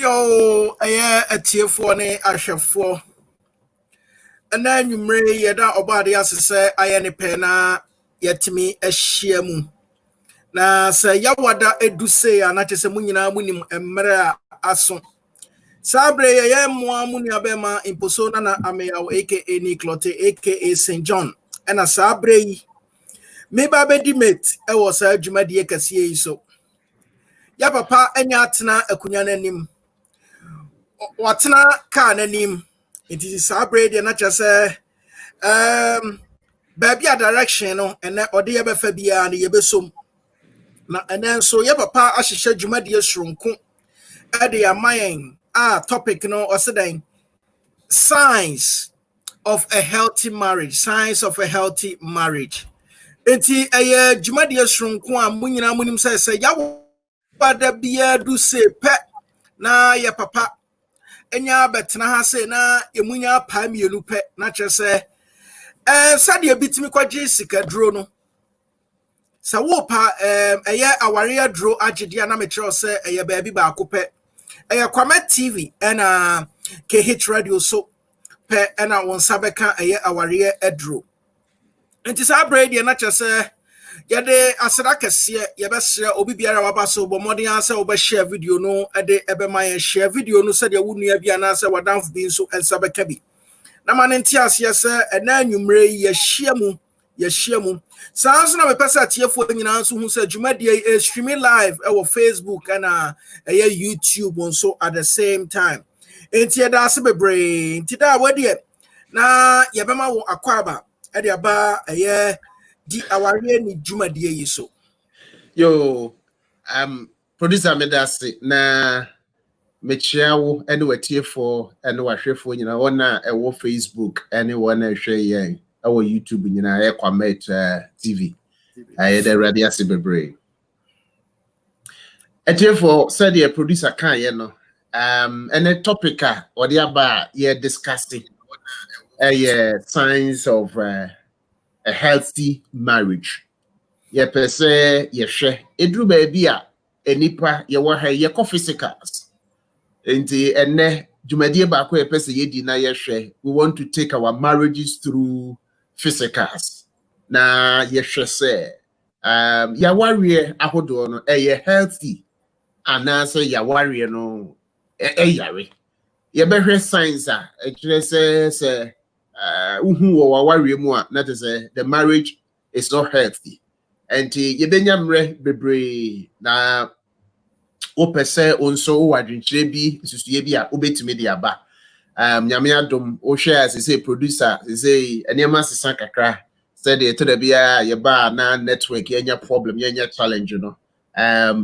Yo, a tier for ne for. And then you may yada obadi as say I any pena yet me a shiamu. Na say yawada edu say anate munina munim emra aso. Sabre ya mwa muni abema imposona na ame aka Niklote aka St. John. And a sabre yi. Me babe di mate e was a jumadi kasiye so. Ya papa enya atena akunya nanim. Watena ka nanim. It is sabre de na chese baby a direction no and ode ye befa bia na ye besom. Na and then so ye papa ahihye jumadi sronko e de amayen topic no osedan signs of a healthy marriage, signs of a healthy marriage. Enti jumadi sronko a munyina munim say ya wada bia do say pe na ye papa enya betena ha say na emunya pa mienu pe na kyerese sadia bitimi kwaje sika dro no sa wo pa aware dro agyedia na mekyerɛ sɛ baabi ba akopɛ Kwamet TV and KH radio so pe and won sabeka aware dro enti sa brady na kyerɛ yade asra kese yebesre obi biara waba so bo modern answer oba share video no ede ebe my share video no said ya wunua bia na say wadanf bi so ensabeka bi na man nti ase se ena anwumre ye hyiamu sanso na me pesa tiefo nyina so hu say dwumadie e streaming live e Facebook and YouTube also at the same time enti da ase bebre enti da wade na yebema wo akwaba e de aba di aware ni dwumadie yi so yo producer medasi na mechiawo ene watiefo ene wahwefo nyina wona ewo Facebook ene wona hwe yen ewo YouTube nyina Kwamet TV aye the radio bebre etiefo said the producer kan ye no ene topic a odi aba ye discussing signs of a healthy marriage. Ye pese ye hwe edru ba bia enipa ye wo ha ye physicals enti enne dwumadie ba ko ye pese ye di na ye hwe we want to take our marriages through physicals na ye hwe se ya warrior ahodo no ye healthy anase ya warrior no yare ye behwe signs a ekire se uhu wo warrior mu a that is the marriage is not healthy and ye benyamre bebre na opese onso wadwenkyere bi susuye bi a obetime de aba nyame adom o share as say producer say enema sesa kakra said the to the bia ye ba na network yenya problem yenya challenge no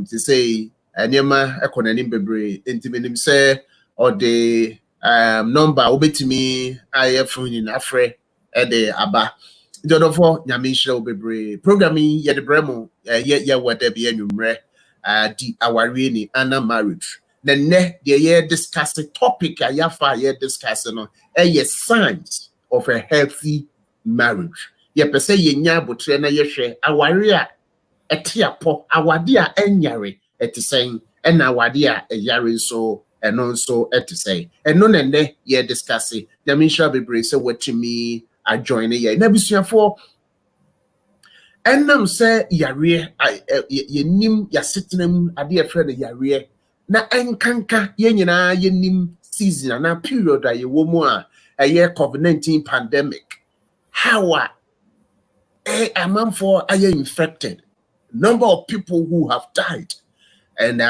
to say enema ekonanim bebre entimenim say or the number obetimi ifun in afre e de aba jodofo nyame hire bebre programming ye de bremo ye wada bi anwumre di aware ni ana marriage the ne the ye discuss the topic ayafa ye discuss no signs of a healthy marriage ye pese ye nya botre na ye hwe aware a etiapo awade a enyare etisen ena awade a eyare so eno so etisen eno ne ye discuss the misha bebre say watimi join ye na bisuafo enam say yare ye nim ya sitnam ade afre na yare na enkanka ye nyina ye nim season na period a ye wo mu a COVID-19 pandemic how a man for are infected number of people who have died and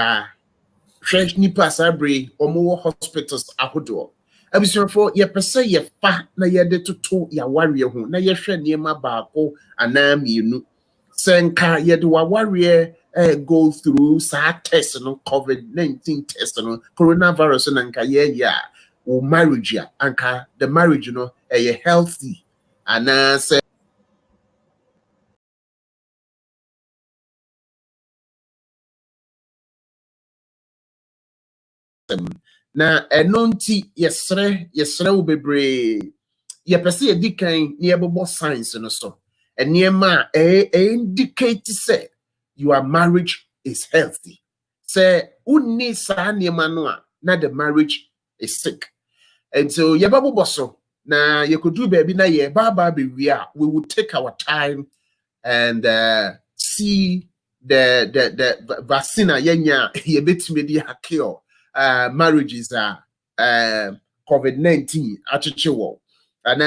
fresh nipa sabre omo hospitals ahodo abisuafo ye pese ye fa na ye de toto ya warrior ho na ye hwe niema baako ana mienu senka ye de warrior go through test no COVID-19 test no coronavirus no nka ye o marriage ya anka the marriage no healthy ana say na enonti yesre wo bebre ye pese ye dikan ne ebobo signs no so eniema indicate say your marriage is healthy say unni sa niema no a now the marriage is sick. And so yebabu boso na you could do baby na ye baba be we will take our time and see the vaccine yenya ye betimi cure marriages COVID-19 achichiwo and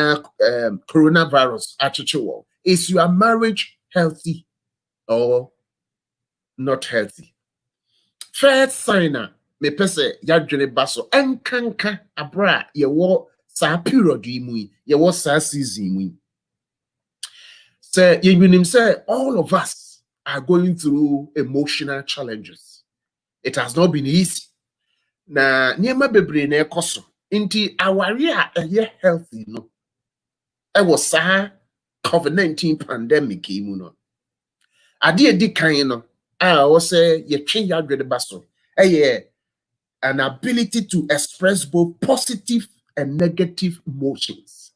coronavirus achichiwo. Is your marriage healthy or not healthy? First sign me pese yadwene baso enkanka abra ye wo sa period mu ye wo sa season mu. Say you say all of us are going through emotional challenges. It has not been easy. Na niema bebre na ekoso nti aware a healthy no. I was sa COVID-19 pandemic mu no. Ade edi kan no I was say ye twe yadwene baso. An ability to express both positive and negative emotions.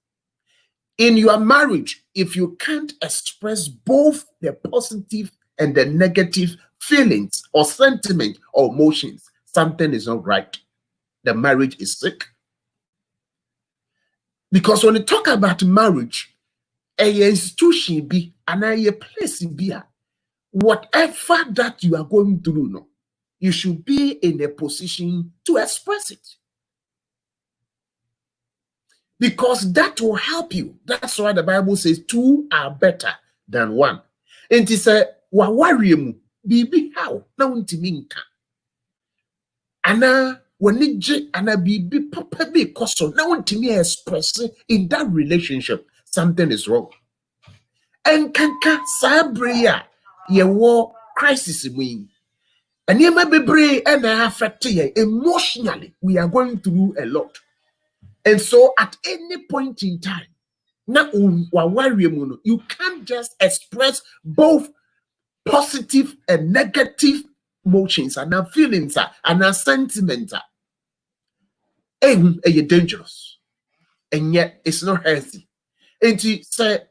In your marriage, if you can't express both the positive and the negative feelings or sentiment or emotions, something is not right. The marriage is sick. Because when you talk about marriage, a institution be and a place be, whatever that you are going through, no, you should be in a position to express it. Because that will help you. That's why the Bible says two are better than one. And it said, wa worry mu, bibi how, na untimi nka. Ana, wanije, ana bibi papa be koso, na untimi express in that relationship, something is wrong. And kanka sabria, ye war crisis mu. And ye may be brave and affect you emotionally. We are going through a lot. And so at any point in time, you can't just express both positive and negative emotions and feelings and sentiments. It's dangerous. And yet it's not healthy. And to say,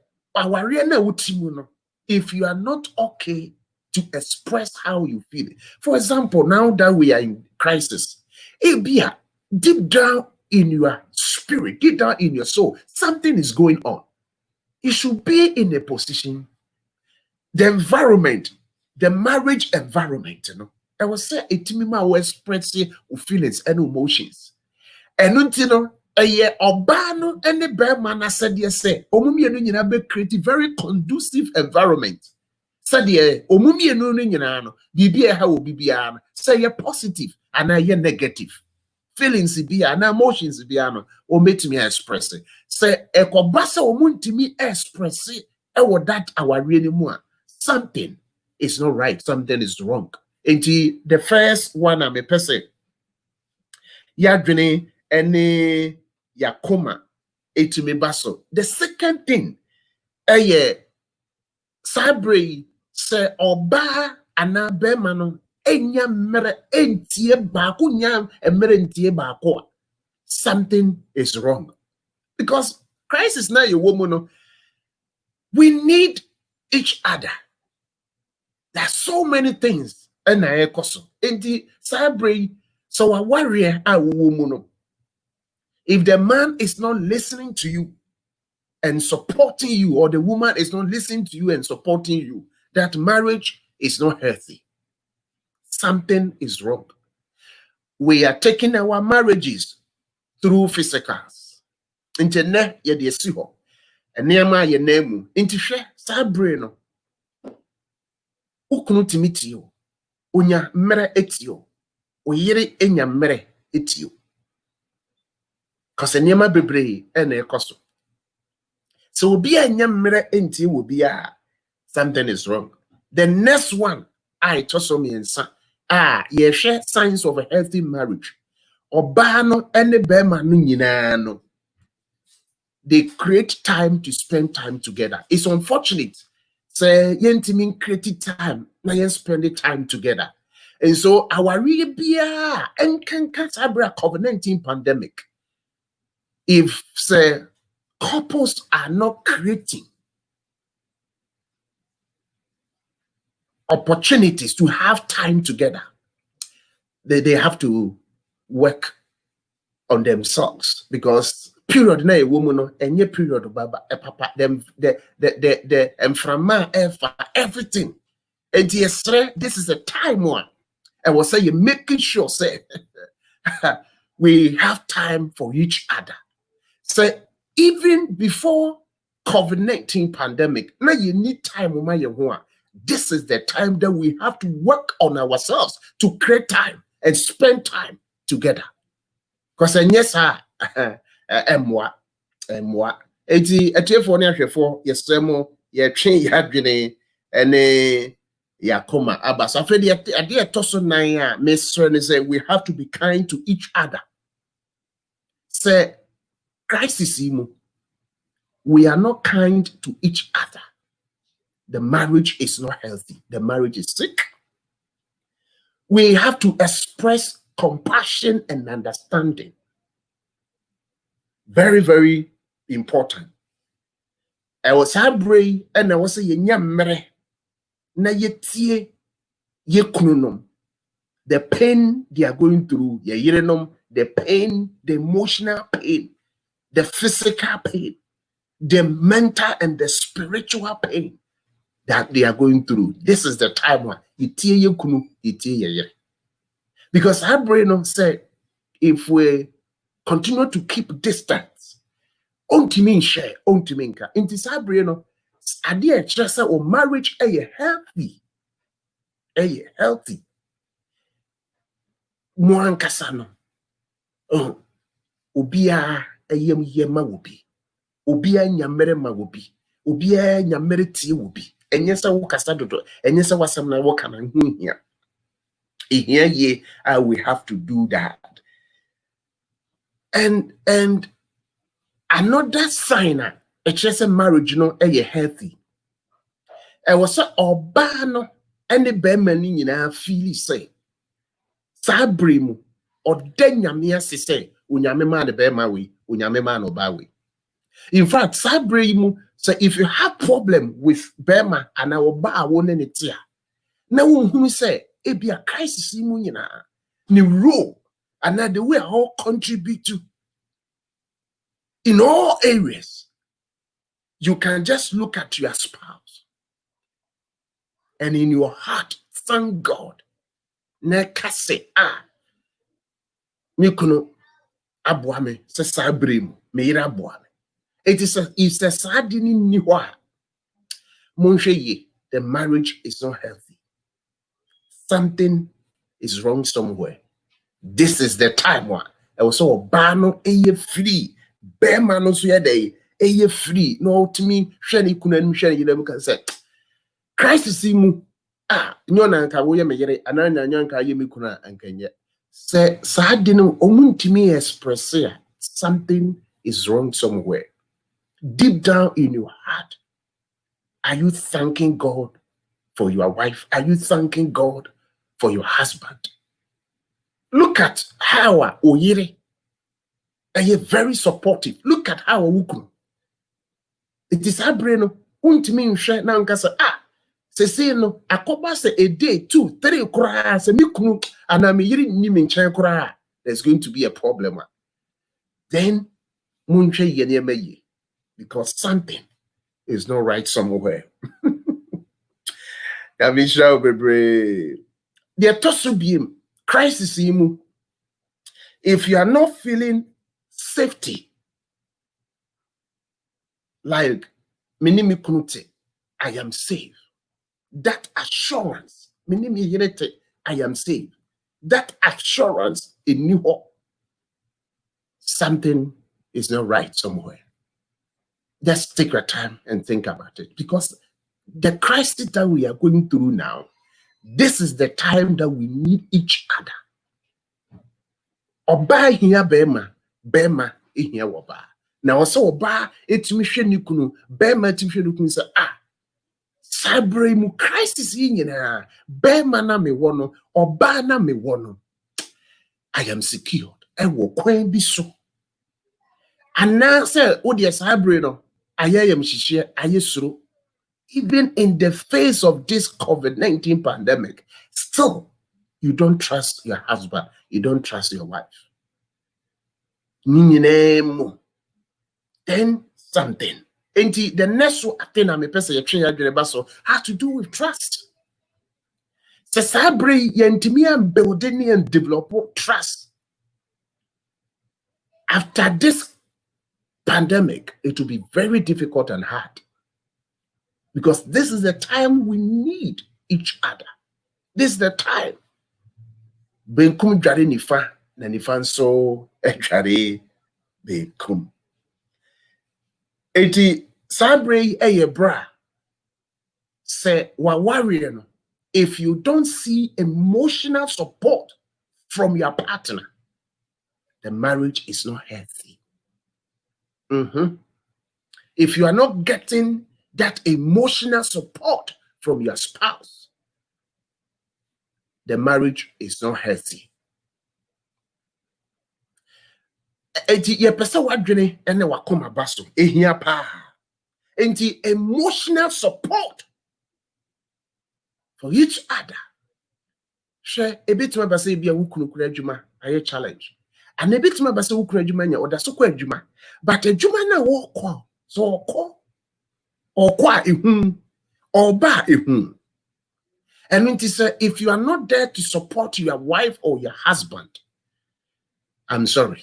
if you are not okay to express how you feel. For example, now that we are in crisis, deep down in your spirit, deep down in your soul, something is going on. You should be in a position, the environment, the marriage environment, I will say it to me, my way expressing feelings and emotions. And until obano and the bear man said yes, say, create a very conducive environment. Said ye, omumi no nyinano, bibia ha obibiana, say you're positive and I negative. Feelings be and emotions be ano or make me express it. Say ekobasa omuntimi express it that our really more. Something is not right, something is wrong. And the first one I'm a person yadwene ene yakoma etimi baso. The second thing sabre say oba anabema no enya mere entie baako nyam emere entie baako. Something is wrong. Because crisis now your woman, we need each other. There are so many things and I koso enti sabre so a warrior a woman. If the man is not listening to you and supporting you, or the woman is not listening to you and supporting you, that marriage is not healthy. Something is wrong. We are taking our marriages through physicals. Intene ye de si ho. Enema ye nemu. Inti hwe sabre no. Ukunu timitio. Onya mere etio. Oyere enya mere etio. Kase enema bebre ene ekoso. So obi enya mere enti obi a, something is wrong. The next one I toso me ensa. Ye share signs of a healthy marriage. Obano ene bema no nyina no. They create time to spend time together. It's unfortunate. Say yentimin create time, na yen spend time together. And so our really bia and can catch abra COVID-19 pandemic. If say couples are not creating opportunities to have time together, they have to work on themselves, because period na a woman no any period baba papa them the emframa for everything. And yes, this is a time one. I was saying making sure say we have time for each other. So even before COVID-19 pandemic, now you need time. This is the time that we have to work on ourselves to create time and spend time together. Because yes, moi. Eti etiefo ne ahwefo yesremo ye twen yadwene ene yakoma aba. So afre de ade etoso nan a mesre ne say we have to be kind to each other. Say crisis imu, we are not kind to each other. The marriage is not healthy. The marriage is sick. We have to express compassion and understanding. Very, very important. I was happy and I was saying, na yetie ye kununum. The pain they are going through, the pain, the emotional pain, the physical pain, the mental and the spiritual pain that they are going through. This is the time when because our brain said, if we continue to keep distance, ontimin share, ontiminka. Inti our brain, idea just or marriage healthy, healthy. Mwankasano, ubia yema wobi, ubia nyamere mawobi, ubia nyamere ti wobi. Enyesa wukasa dodo, enyesa wasamna wakana here. Here we have to do that. And another sign it's just a marriage healthy. I was so obano and the bemani feel say sabrimu or denyamia say unyame man the bema we unyame man obawe. In fact, sabrimu say if you have problem with bema and our ba won any tia. Now who say it be a crisis ni role and that the way all contribute to in all areas. You can just look at your spouse and in your heart thank God. Nekase mikuno abuame se sabrimu meira abuame. It is a sadini niwa. Monsheye, the marriage is not healthy. Something is wrong somewhere. This is the time one. I was so bano free. Bema no so day free. No to me, shani kunan shani you can say crisis mu nyona nka wo ye meyere ananya nyanka ye me kuna ankanya. Say sadino omuntimi express something is wrong somewhere. Deep down in your heart, are you thanking God for your wife? Are you thanking God for your husband? Look at how Oyere are very supportive. Look at how Ukun. It is abreno. Untimi share na nkasa se no akoba se a day 2 3 kura se mikunu anamiyiri ni minchen kura. There's going to be a problem. Then munche yenye because something is not right somewhere. Kamisha bebre. The tosubium crisis imu. If you are not feeling safety, like minimi kunute, I am safe. That assurance, minimi yenete, I am safe. That assurance in New Hope, something is not right somewhere. Just take your time and think about it, because the crisis that we are going through now, this is the time that we need each other. Oba here bema here woba. Now also oba etimi ni kunu bema etimi ni kunu say sabre mu crisis nyina bema na me wono oba na me wono. I am secured. I will kwan bi so. And now say odi sabre no ayayam hihie ayesuro. Even in the face of this COVID-19 pandemic, still you don't trust your husband, you don't trust your wife. Then something. And the next thing I'm a person has to do with trust. Sabre yentimi building and develop trust. After this pandemic, it will be very difficult and hard. Because this is the time we need each other. This is the time. Benkum jare nifa na nifa so jare benkum. Eti sabre eye bra say wa warrior no. If you don't see emotional support from your partner, the marriage is not healthy. If you are not getting that emotional support from your spouse, the marriage is not healthy. For each other. Share a bit my base be a wukunukura a challenge. And a bit my base wukunajuma or the sukwa, but a juma na walk so or qua or ba And it is if you are not there to support your wife or your husband, I'm sorry.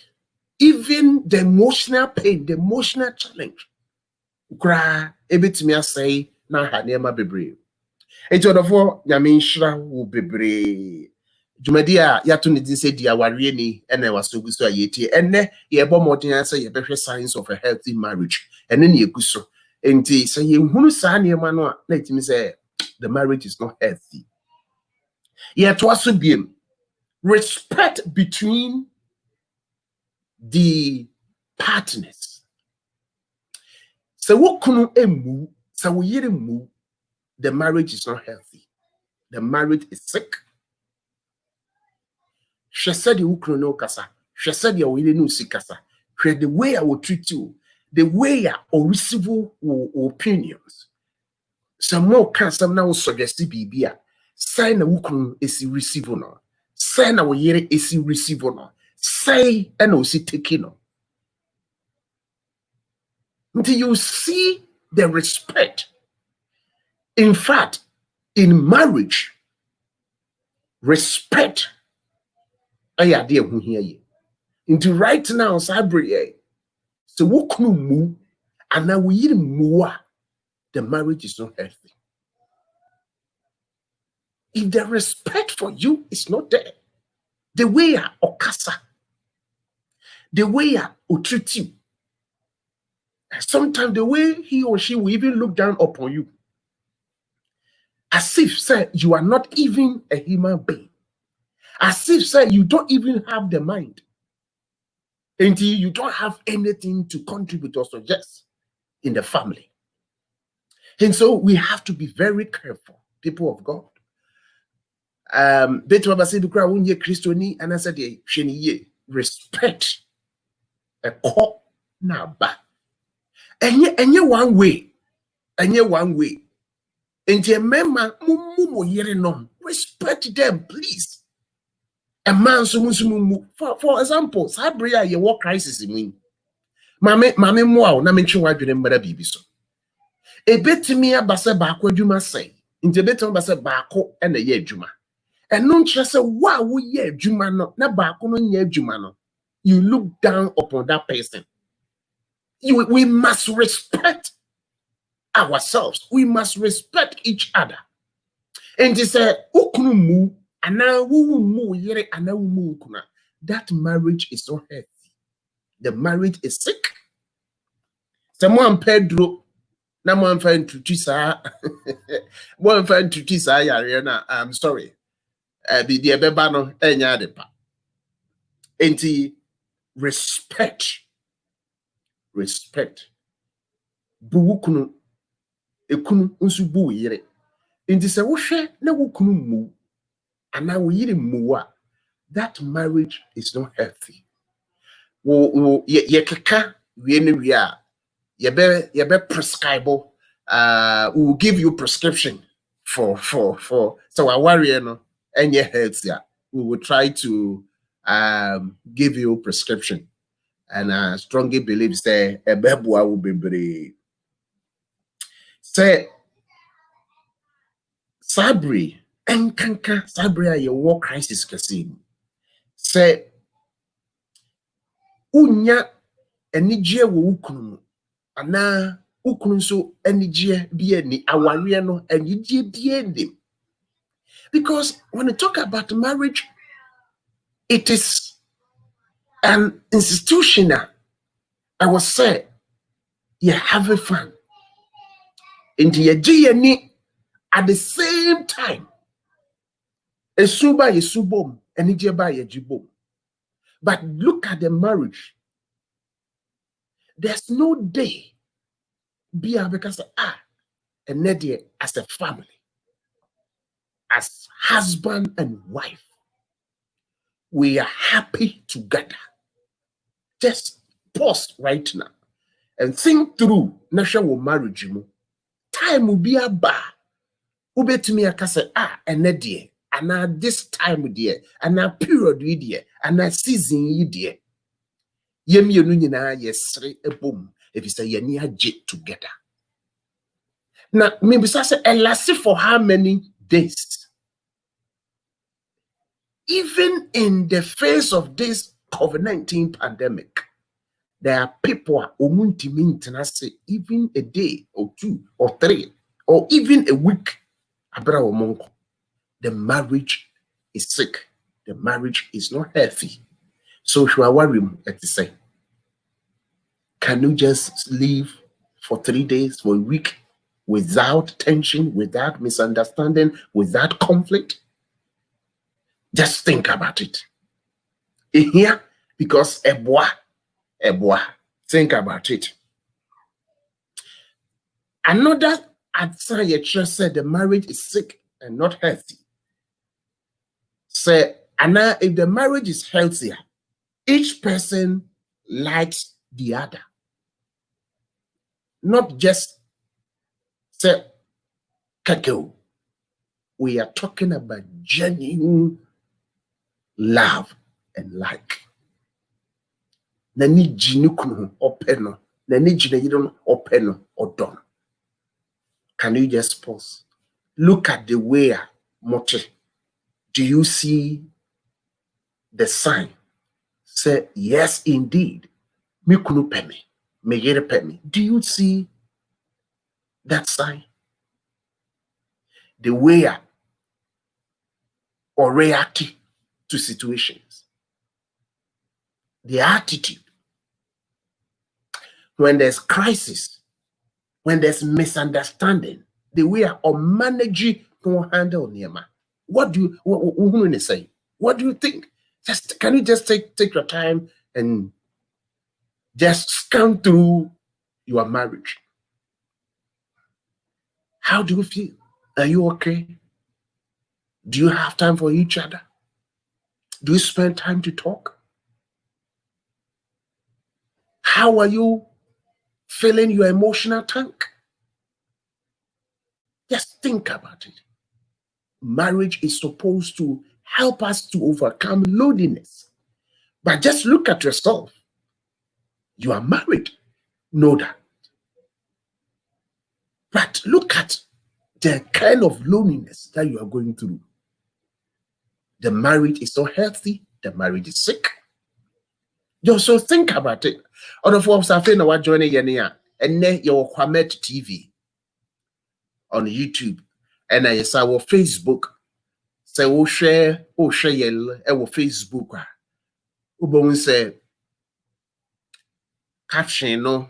Even the emotional pain, the emotional challenge, cry a bit me say na hanema bebre. It's therefore Yaminshra will be Jumedia Yatuni said Diawarieni and I was so good yeti and ne ye bomodina say a better signs of a healthy marriage and then ye guso and say you who sani mano let me say the marriage is not healthy. Yet was to be respect between the partners. So what kunu emu so we yere mu. The marriage is not healthy. The marriage is sick. She said you no kasa. She said you will no kasa. The way I will treat you, the way I will receive opinions. Some more can some now suggest bibia. Say na ukunu is receive no. Say na we yere is receive no. Say and no see taking no. Until you see the respect. In fact, in marriage, respect. I dear who hear you. Into right now, Sabri, so what can move and now we move. The marriage is not healthy. If the respect for you is not there, the way I okasa, the way I treat you, sometimes the way he or she will even look down upon you. As if, say, you are not even a human being. As if, say, you don't even have the mind. Until you don't have anything to contribute or suggest in the family. And so we have to be very careful, people of God. And I said, respect a call now back. And yet one way. And respect them, please. A man for example, Sabria, you work crisis in me. Mame wow, na mention why you remember baby so. A bit to me a basa bako juma say. Into bit on basa bako and a year juma. And non just say wow we ye juma no na bako no ye juma no. You look down upon that person. We must respect ourselves. We must respect each other. And he said, Ukunu and now yere and now that marriage is so healthy. The marriage is sick. Someone Pedro, na one find to tisa, one find to tisa, Yariana. I'm sorry. The bebano enyadepa. And he respect. Buukunu. Ekunu unsubu yere. Inti se woshe na wukunu mu ana wo yire muwa. That marriage is not healthy. Wo ye keka we ne we a ye be prescribe we will give you prescription for so our warrior no enye healthy. we will try to give you prescription. And I strongly believe say a bebua will be brave. Say Sabri and Kanka Sabri your war crisis casino. Say unya enijie wo ukunu ana ukunu so enijie bie ni awarie no enijie bie ni. Because when you talk about marriage, it is an institution. I was say you have fun into your GNE at the same time. A suba is subom and ijeba ye jibom. But look at the marriage. There's no day be because and Nadia as a family, as husband and wife, we are happy together. Just pause right now and think through national marriage. Time will be a bar. Ubetumi akase and Nadia, and this time dear, and a period dear, and a season dear. Yemi Nunyina, yes, a boom, if you say you're near jet together. Now, maybe say a lasted for how many days? Even in the face of this COVID-19 pandemic, there are people who say even a day or 2 or 3 or even a week. The marriage is sick. The marriage is not healthy. So if you are worried, say, can you just live for 3 days, for a week, without tension, without misunderstanding, without conflict? Just think about it. Here, because eboa, think about it. Another answer you just said the marriage is sick and not healthy. Say, Anna, if the marriage is healthier, each person likes the other. Not just say, kakao. We are talking about genuine love and like. Nani jinukunu openo, nani jinayidon openo or done. Can you just pause? Look at the way moche. Do you see the sign? Say, yes, indeed. Mikunu pemi, meyere pemi. Do you see that sign? The way or react to situations. The attitude. When there's crisis, when there's misunderstanding, the way or managing to handle Niyama. What do you say? What do you think? Just can you just take your time and just scan through your marriage? How do you feel? Are you okay? Do you have time for each other? Do you spend time to talk? How are you filling your emotional tank? Just think about it. Marriage is supposed to help us to overcome loneliness. But just look at yourself. You are married. Know that. But look at the kind of loneliness that you are going through. The marriage is not healthy. The marriage is sick. Just so think about it. Other folks are saying what joining you and then your Kwamet TV on YouTube and I saw our Facebook. Say we'll share our Facebook. Ubon say caption no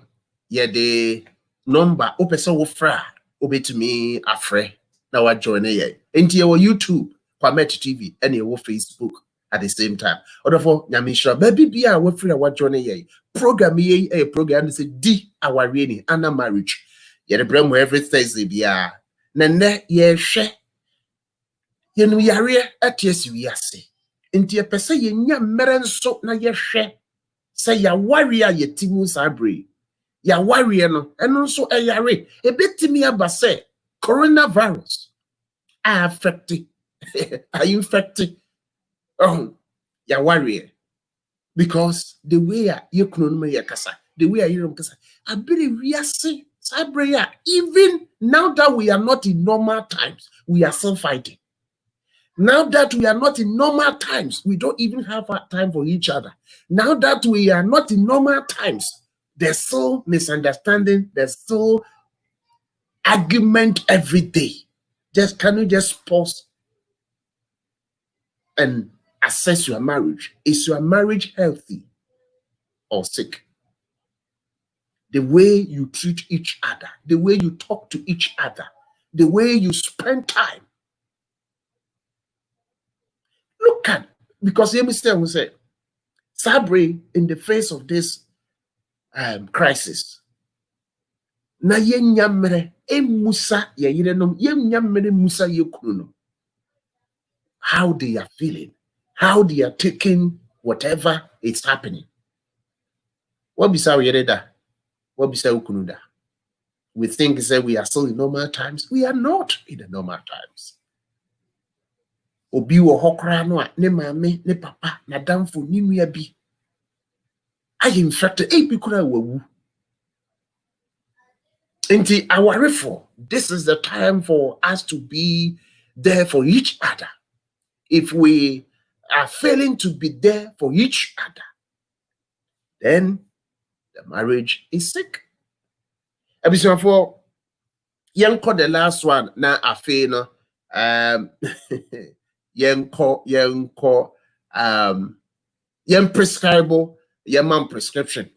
yeah the number person will fra obe to me afre now what join ye into your YouTube Kwamet TV and your Facebook at the same time. Therefore, Nyamisha baby be a we free what join ye program ye a program say di our reading and a marriage. Ye the brem every Thursday be a nene ye share ye no yare at yes we ase. Into a person ye nya meren so na ye share. Say ya warrior ye timu sabre. Ya warrior no and also a yare. A bit to me about say coronavirus are affected. Are you infected? Oh, ya worry. Because the way you can kasa, the way you kasa, I believe we are saying, even now that we are not in normal times, we are still fighting. Now that we are not in normal times, we don't even have time for each other. Now that we are not in normal times, there's still misunderstanding, there's still argument every day. Can you just pause and assess your marriage? Is your marriage healthy or sick? The way you treat each other, the way you talk to each other, the way you spend time. Look at, because let me say, Sabri, in the face of this crisis, na yenyamre emusa yeyirenom yenyamre musa yekuno. How they are feeling, how they are taking whatever is happening. What bisa yereda? What bisa ukunuda? We think that we are still in normal times. We are not in the normal times. Obi wo hokra no a ne mame ne papa na damfo ni nua bi. I infected bi kura wawu. Inti awarefo, this is the time for us to be there for each other. If we are failing to be there for each other, then the marriage is sick. Episode 4, yanko the last one na afe no yanko prescribable man prescription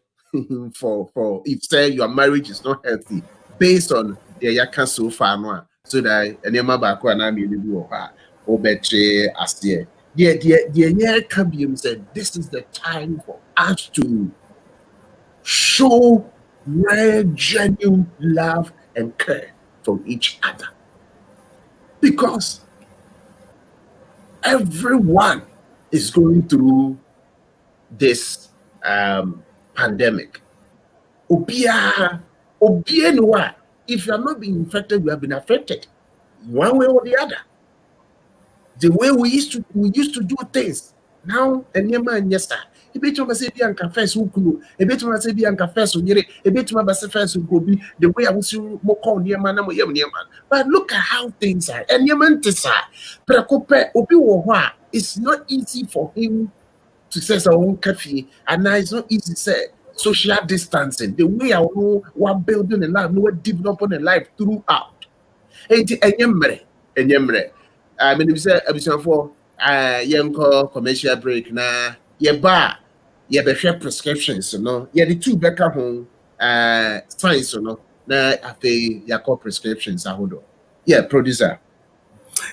for if say your marriage is not healthy based on the yaka so far no so that enema ba ko na me do ha obetre asie the can be said this is the time for us to show real genuine love and care for each other, because everyone is going through this pandemic. If you have not been infected, you have been affected one way or the other. The way we used to do things now, and yesterday. A bit of a say and confess who could, a bit of a say and confess, a bit of a confess who could be the way I was more called near man. But look at how things are. And Yaman Tessa, Prakope, Obi Wa, it's not easy for him to say our own cafe, and now it's not easy to say social distancing. The way I know we're building a life, we're developing a life throughout. And Yemre. I mean, if you say, episode 4, young commercial break na, bar. You have share prescriptions, you know. You the two back home science, you know. Na after your call prescriptions, I hold on. Yeah, producer.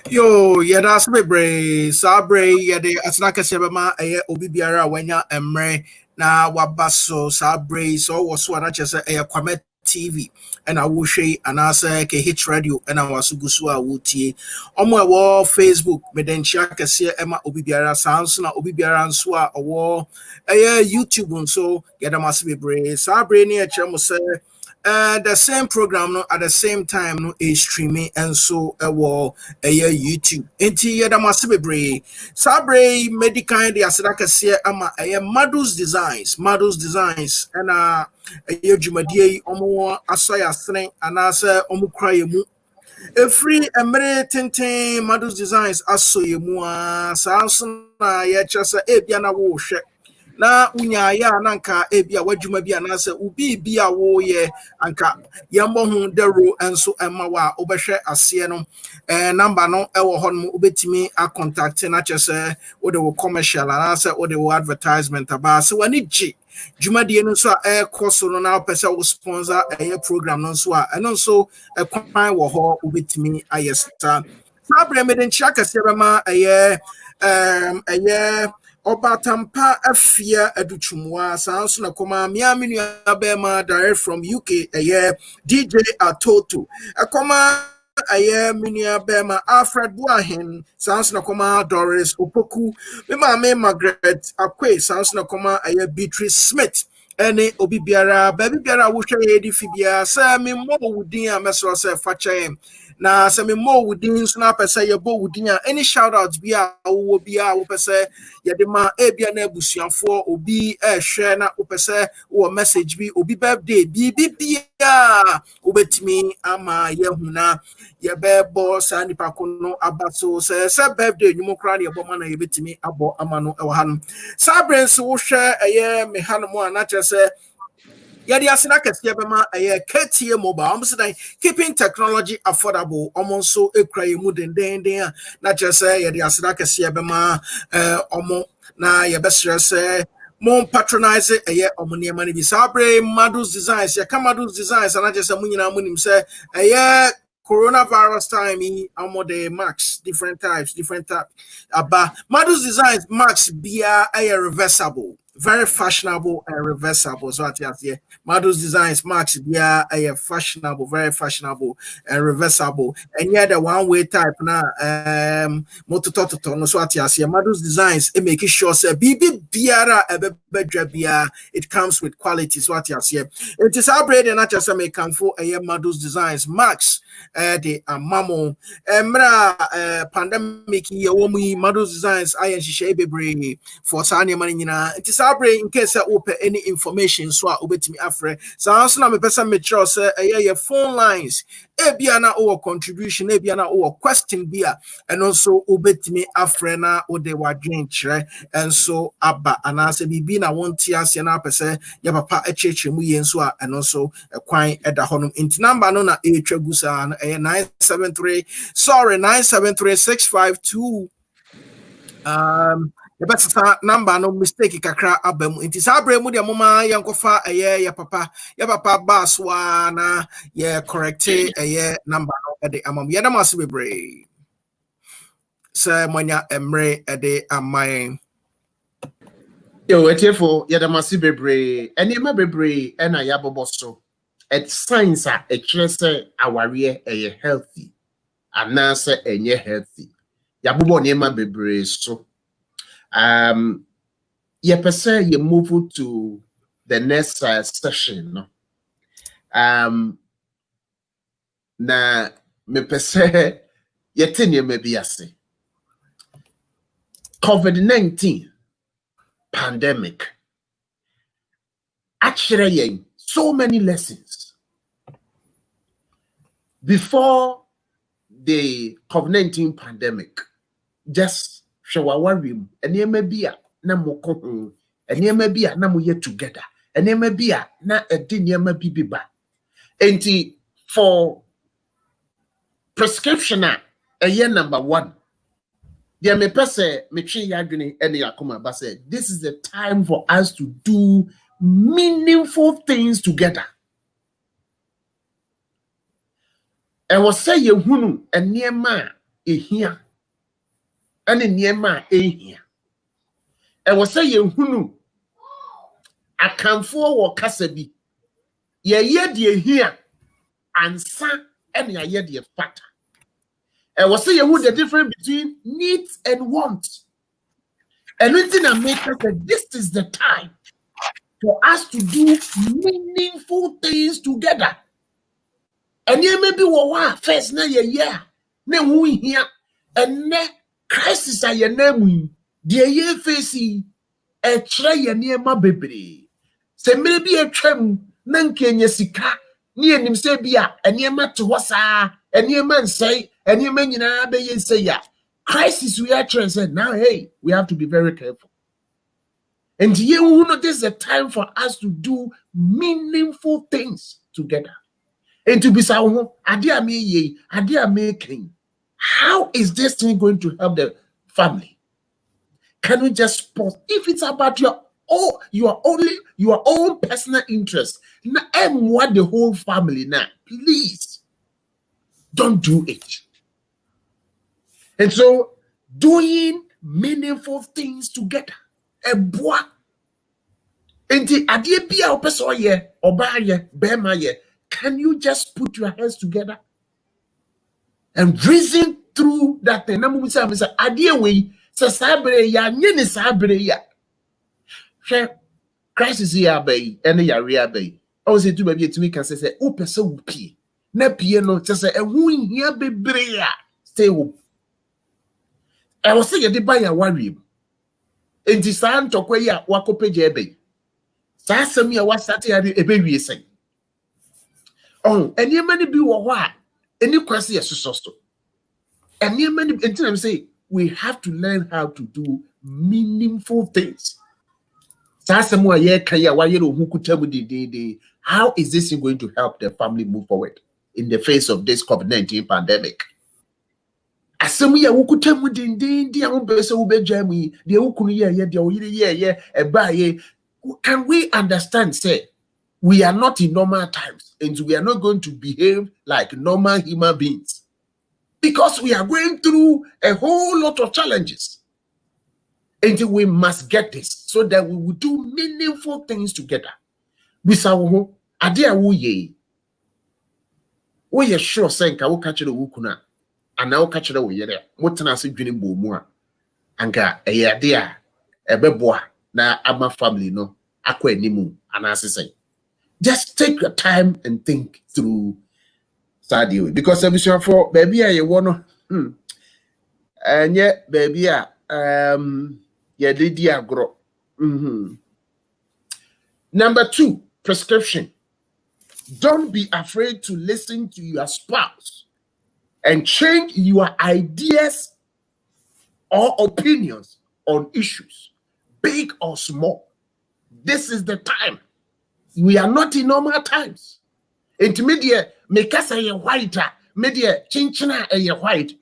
Yo, yeah, that's me, Bray. Sabre, yeah, the Asnaka Sebama, Obi Biara, Wenya, Emre, na Wabaso, Sabre, so was what I just say, Kwamet TV, and I will say, and I say, Hit Radio, and I was Gusua Wuti. On my wall, Facebook, Medenchaka, see Emma Obi Biara, sounds na Obi Biara, and Swa, a wall, YouTube, and so, get a massive Bray. Sabre, near Chamo say, the same program no at the same time no is streaming and so YouTube enti yeda masibe bre sabre medical de asadaka se ama Madus Designs and dwumadie omo asaya sene anase omo kraye mu free emre tenten Madus Designs asoye mu a sanso na ye chese ebia na wo hwe na unya ya na nka ebia wadwuma bi anase ubi bia wo ye anka yambo hu dero enso ema wa obehwe ase no number no ewo ho no obetimi a contact na chese wo de wo commercial anase wo de wo advertisement aba se wani gi dwumadie no so a course no na pese wo sponsor program no so a eno so kwan wo ho obetimi ayesta sabre meden chaka sebema Obatampa afia aduchumwa sanso na koma miaminu abema direct from UK DJ Atoto akoma minia bema Alfred Buahin sanso na koma Doris Opoku me Margaret Akwe sanso na koma Beatrice Smith ene obi biara baby biara wo hwe ye di fibia sa me mo wudin a meso se fa chen na se me mo wudin so na pese ye bo wudin a any shout out bi a wo bi a wo pese ye de ma e bia na abusuafo obi e hwe na wo pese wo message bi obi birthday bi bia obetimi ama ye huna ye be bo sa nipa ko no abaso se birthday nyumo kra na ye bo ma na ye betimi abo ama no e wo ha no sa brens wo hwe eye me ha no mo na kire yadi asina kesiye bema KTA mobile almost like keeping technology affordable almost so ekra mu den na just yadi asina kesiye bema omo na yebesre se mon patronize omo niema ni bi sabre Madus Designs ya Madus Designs na just mu nyina mu nim se coronavirus time omo the max different types aba Madus Designs max bia reversible, very fashionable and reversible. So at here, Madus Designs Max, yeah, fashionable, very fashionable and reversible. And yeah, the one-way type now, motototo. No, so at here, Madus Designs, it make sure say BB Biara it comes with quality. So at here, it is our bread and not just make come for a Madus Designs Max, the mamo, pandemic year, Madus Designs, I and she be for Sanya Manina. It is in case I open any information so I obey me afre so also na me person me sure say your phone lines bia na or contribution bia na or question bia and also obey me afre na o de wadwen kire and so aba and say bibi na won tia na pese ya papa echeche mu yen so and also kwan eda honum inti number no na etwa gusa na 973 sorry 973 the best number no mistake kakra abam inti sabre mu de moma yankofa ya papa baswa na ye correct number no de amam ya na maso bebre say manya emre de amai yo etefo ya da maso bebre enema bebre na ya bobo so it signs are a say aware healthy anase enye healthy ya bobo nema bebre so you move to the next session. Na me pese yetenye maybe ase. COVID-19 pandemic. Actually, so many lessons. Before the COVID-19 pandemic, just shawawarim and ye may be na mo ko and ye may be na mo ye together and ye may be na a din ye may be ba enti for prescription a year number 1 there me pese me twi yadwene ene yakoma ba say this is the time for us to do meaningful things together. And was say ye hunu enema ehia ene niema ehia and was say ye hunu akamfo wo kasa bi ye de ehia ansa ene ye de fata and was say ye hu the difference between needs and wants and anything that makes us that this is the time for us to do meaningful things together. And ye maybe wa first na ye na hu hia and ne crisis a ye na mu de ye face e kire ye niema bebre se mere bi atwam na nkenye sika ne enim se bia eniema to hosa eniema nsai eniema nyina be ye say ya crisis we are trying say now hey we have to be very careful. And you know this is a time for us to do meaningful things together. And to be so, how is this thing going to help the family? Can we just pause? If it's about your own personal interest, and what the whole family now, please don't do it. And so, doing meaningful things together. Eboa enti adie bia opeso ye oba ye bema ye, can you just put your hands together and reason through that thing? Namu say adie we say sabre ya nye ni sabre ya hwe crisis ya bay ene ya ria bay o say tu ba bi etimi kan say opeso wo pie na pie no just say ehu hia bebre a stay home. I was say ye de ban ya worry. Enti saa ntokwa yi a wakopeje ebe. Saa asem ya wasate ya ebe wie sen. Oh, enema ni bi wo ho a eni kwase ye soso so. Enema ni enti am say we have to learn how to do meaningful things. Saa asem wa ye kan ya wa ye ro hu kutamu de. How is this going to help the family move forward in the face of this COVID-19 pandemic? Asem ya wukutamu de a wo be se wo begya mu yi de wukunu ye de wo yire ye eba ye. Can we understand say we are not in normal times and we are not going to behave like normal human beings because we are going through a whole lot of challenges, and we must get this so that we will do meaningful things together. Bisawo ade a wo ye sure say nka wo ka kire wo kuna ana wo ka kire wo yere motena se dwene bomu a anka eye ade a ebeboa na ama family no akwa animu ana say. Just take your time and think through Sadio because I'm for baby you wanna and yet baby yeah lady agro. Number 2, prescription. Don't be afraid to listen to your spouse and change your ideas or opinions on issues, big or small. This is the time. We are not in normal times. Intermediate, make us a white, media, chinchina a white.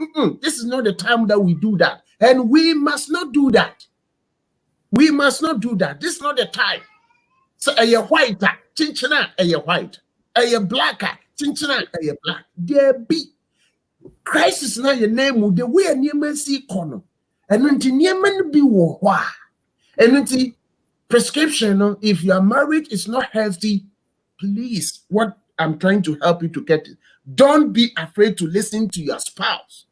This is not the time that we do that. And we must not do that. We must not do that. This is not the time. So a white, chinchina a white, a black, chinchina a black. There be crisis now your name the way a near see corner. And until near be war. And until prescription, if you are married, it's not healthy. Please, what I'm trying to help you to get it. Don't be afraid to listen to your spouse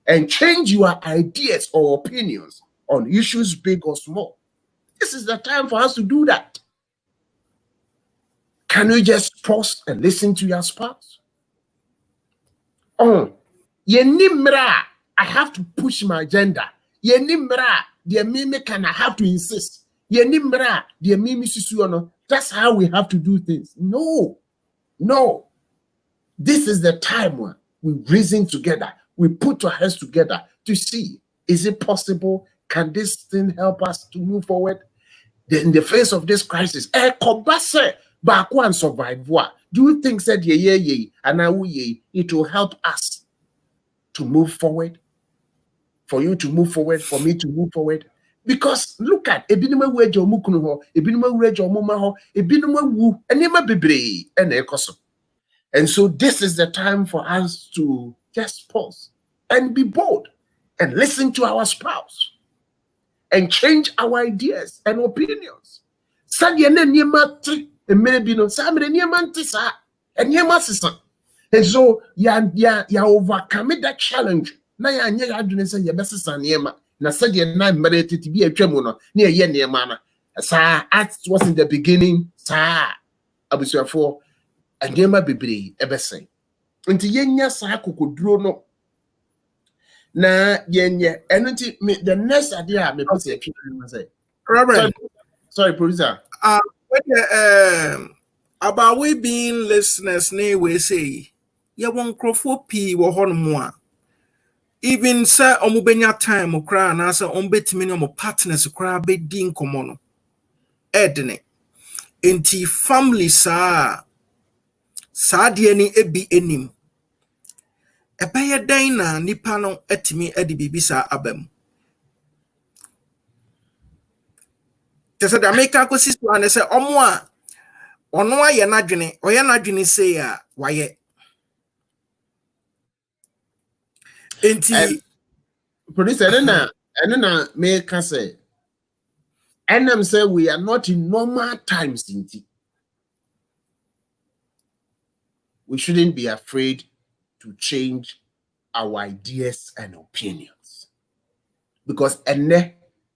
and change your ideas or opinions on issues big or small. This is the time for us to do that. Can you just pause and listen to your spouse? Oh, I have to push my agenda. I have to insist. That's how we have to do things. No. This is the time when we reason together. We put our heads together to see, is it possible? Can this thing help us to move forward? In the face of this crisis, and survive. Do you think that it will help us to move forward? For you to move forward, for me to move forward? Because look at ebinuma weje omukunu ho, ebinuma weje omuma ho, ebinuma wu enema bebre ene ekoso. And so this is the time for us to just pause and be bold and listen to our spouse and change our ideas and opinions. Sadye ne niema te emebi no sa mere niema nte sa eniema sisa. And so ya overcome that challenge. Na ya anye ya adwene say ye besisa niema. Na sadye na mmere tete bi atwamu no na ye niema na. Sa as was in the beginning sa abusuafo niema bebre ebesen. Nti yenya sa kokoduro no na yenye enunti the next idea me put say Reverend. Sorry, producer. About we being listeners, we say, ya won crofo P wo hono even say omubenya time okra na say ombetimi no partners okra be din komo no edne enti family sa de ni ebi enim ebeye dan na nipa no etimi edi bibisa abam tese da make ko sister an say omo a ono aye nadwene oye nadwene say a waye enti producer and na me can say and say we are not in normal times indeed. We shouldn't be afraid to change our ideas and opinions because a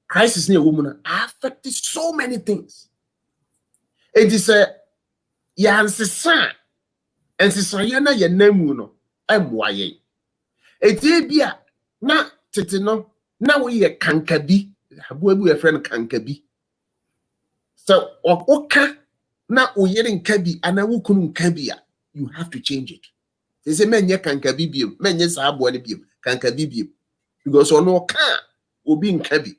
crisis in a woman affected so many things. It is a And sisaye na ye namu no emwa ye. Eti bia na tete no na wo ye kankabi abuabu ye friend kankabi. So oka na oyere nkabi ana wo kunu nkabi a you have to change it. They say menye kankabi biem, menye sa abo ne biem, kankabi biem. Because ono ka obi nkabi.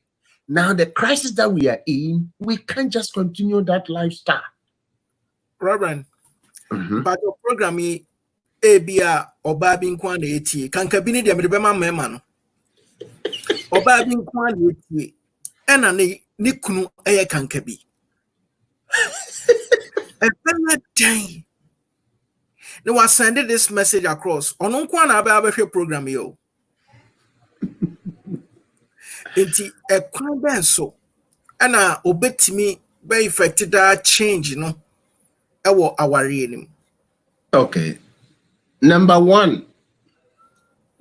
Now the crisis that we are in, we can't just continue that lifestyle. Reverend, but your program is ABA or Babin Kwan AT. Kankabini, the American man. Or Babin Kwan AT. And a Nikunu Aya Kankabi. And then that day, they were sending this message across. On Unkwan Ababe program, yo. It's a crime so. And obey me by effected that change, you know. Our reading. Okay. Number one.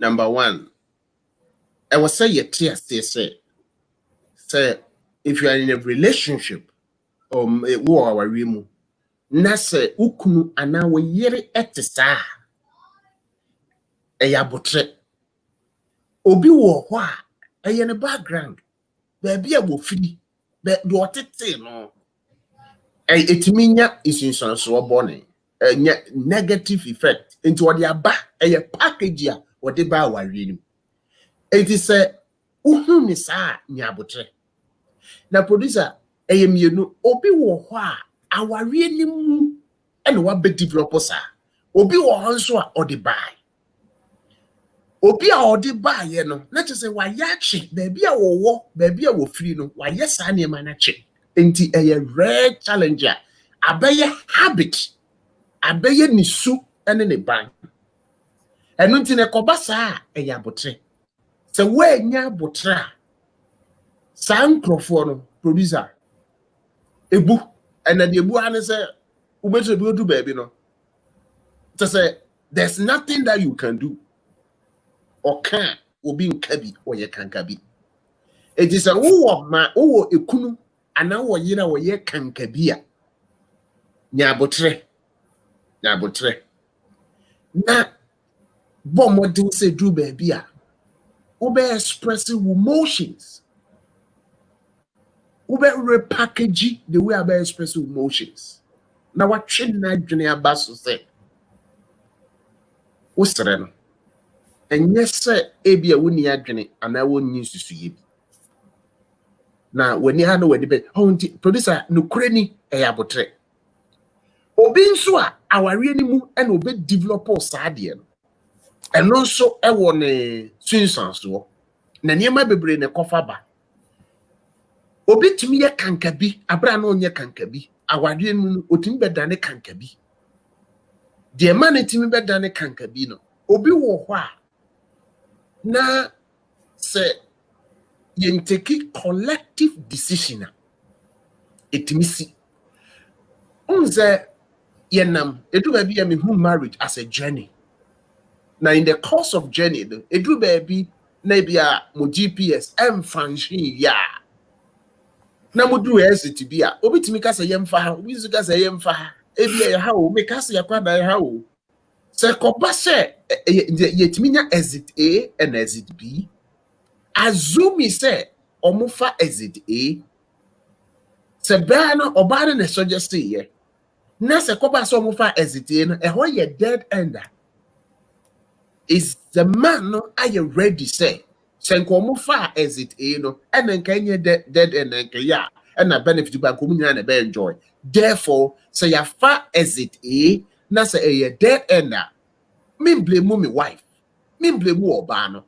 I was say say if you are in a relationship or our rimu, na say ukunu ana we yere etisa eyabotre obi wo ho a eye ne background baby a wo firi be do otete no etiminya isinsanso obone negative effect into what aba eye package a what ba aware nim enti say uhun ni saa nyabotre na producer mienu obi wo ho a aware nim mu ene wa be developer saa obi wo ho nso a odi buy obi a odi buy ye no na che say wa ya chi baby a wo baby a wo free no wa ye saa ne ma na chi enti rare challenger abaye habit abaye nisu ene ne ban enu nti ne koba saa abotre se we nya abotra saa nkrofo no producer ebu ena de ebu ane se ubeto bi odu baby no to say there's nothing that you can do or can obi nkabi or ye kankabi it is a wo ekunu ana wo yira wo ye kankabi a nya abotre na bomo do say do baby a ube expressing emotions ube repackage the way about expressing emotions na what chin na dwene abaso say usere no enye se ebia woni adwene ana wonni susuye bi na wani ha no wadi be honti producer no kurani abotre obi nso a aware ni mu na obe develop saade no eno nso ewo ne swinsanso na niema bebre ne kofa ba obi timi ye kankabi abra na onye kankabi aware nu otimi bedane kankabi de man timi bedane kankabi no obi wo ho a na se yenteki collective decision etimisi unze yenam edu baby ya me who marriage as a journey. Now in the course of journey edu baby na bia mo GPS function ya na mo do ST bia obitimi ka se yemfa ha obi zu ka se yemfa ha ebia ya ha o me ka se yakwada ya ha o se koba se yetimi nya exit A and exit B assume say omufa exit A se ba no oba na suggest ye na se koba so omufa exit A no ho ye dead ender is the man no are you ready say senko omufa exit A no and nkanye dead ender nkya and na benefit ba ko munya na be enjoy therefore say ya fa exit A na say ye dead ender me blame me wife me blame oba no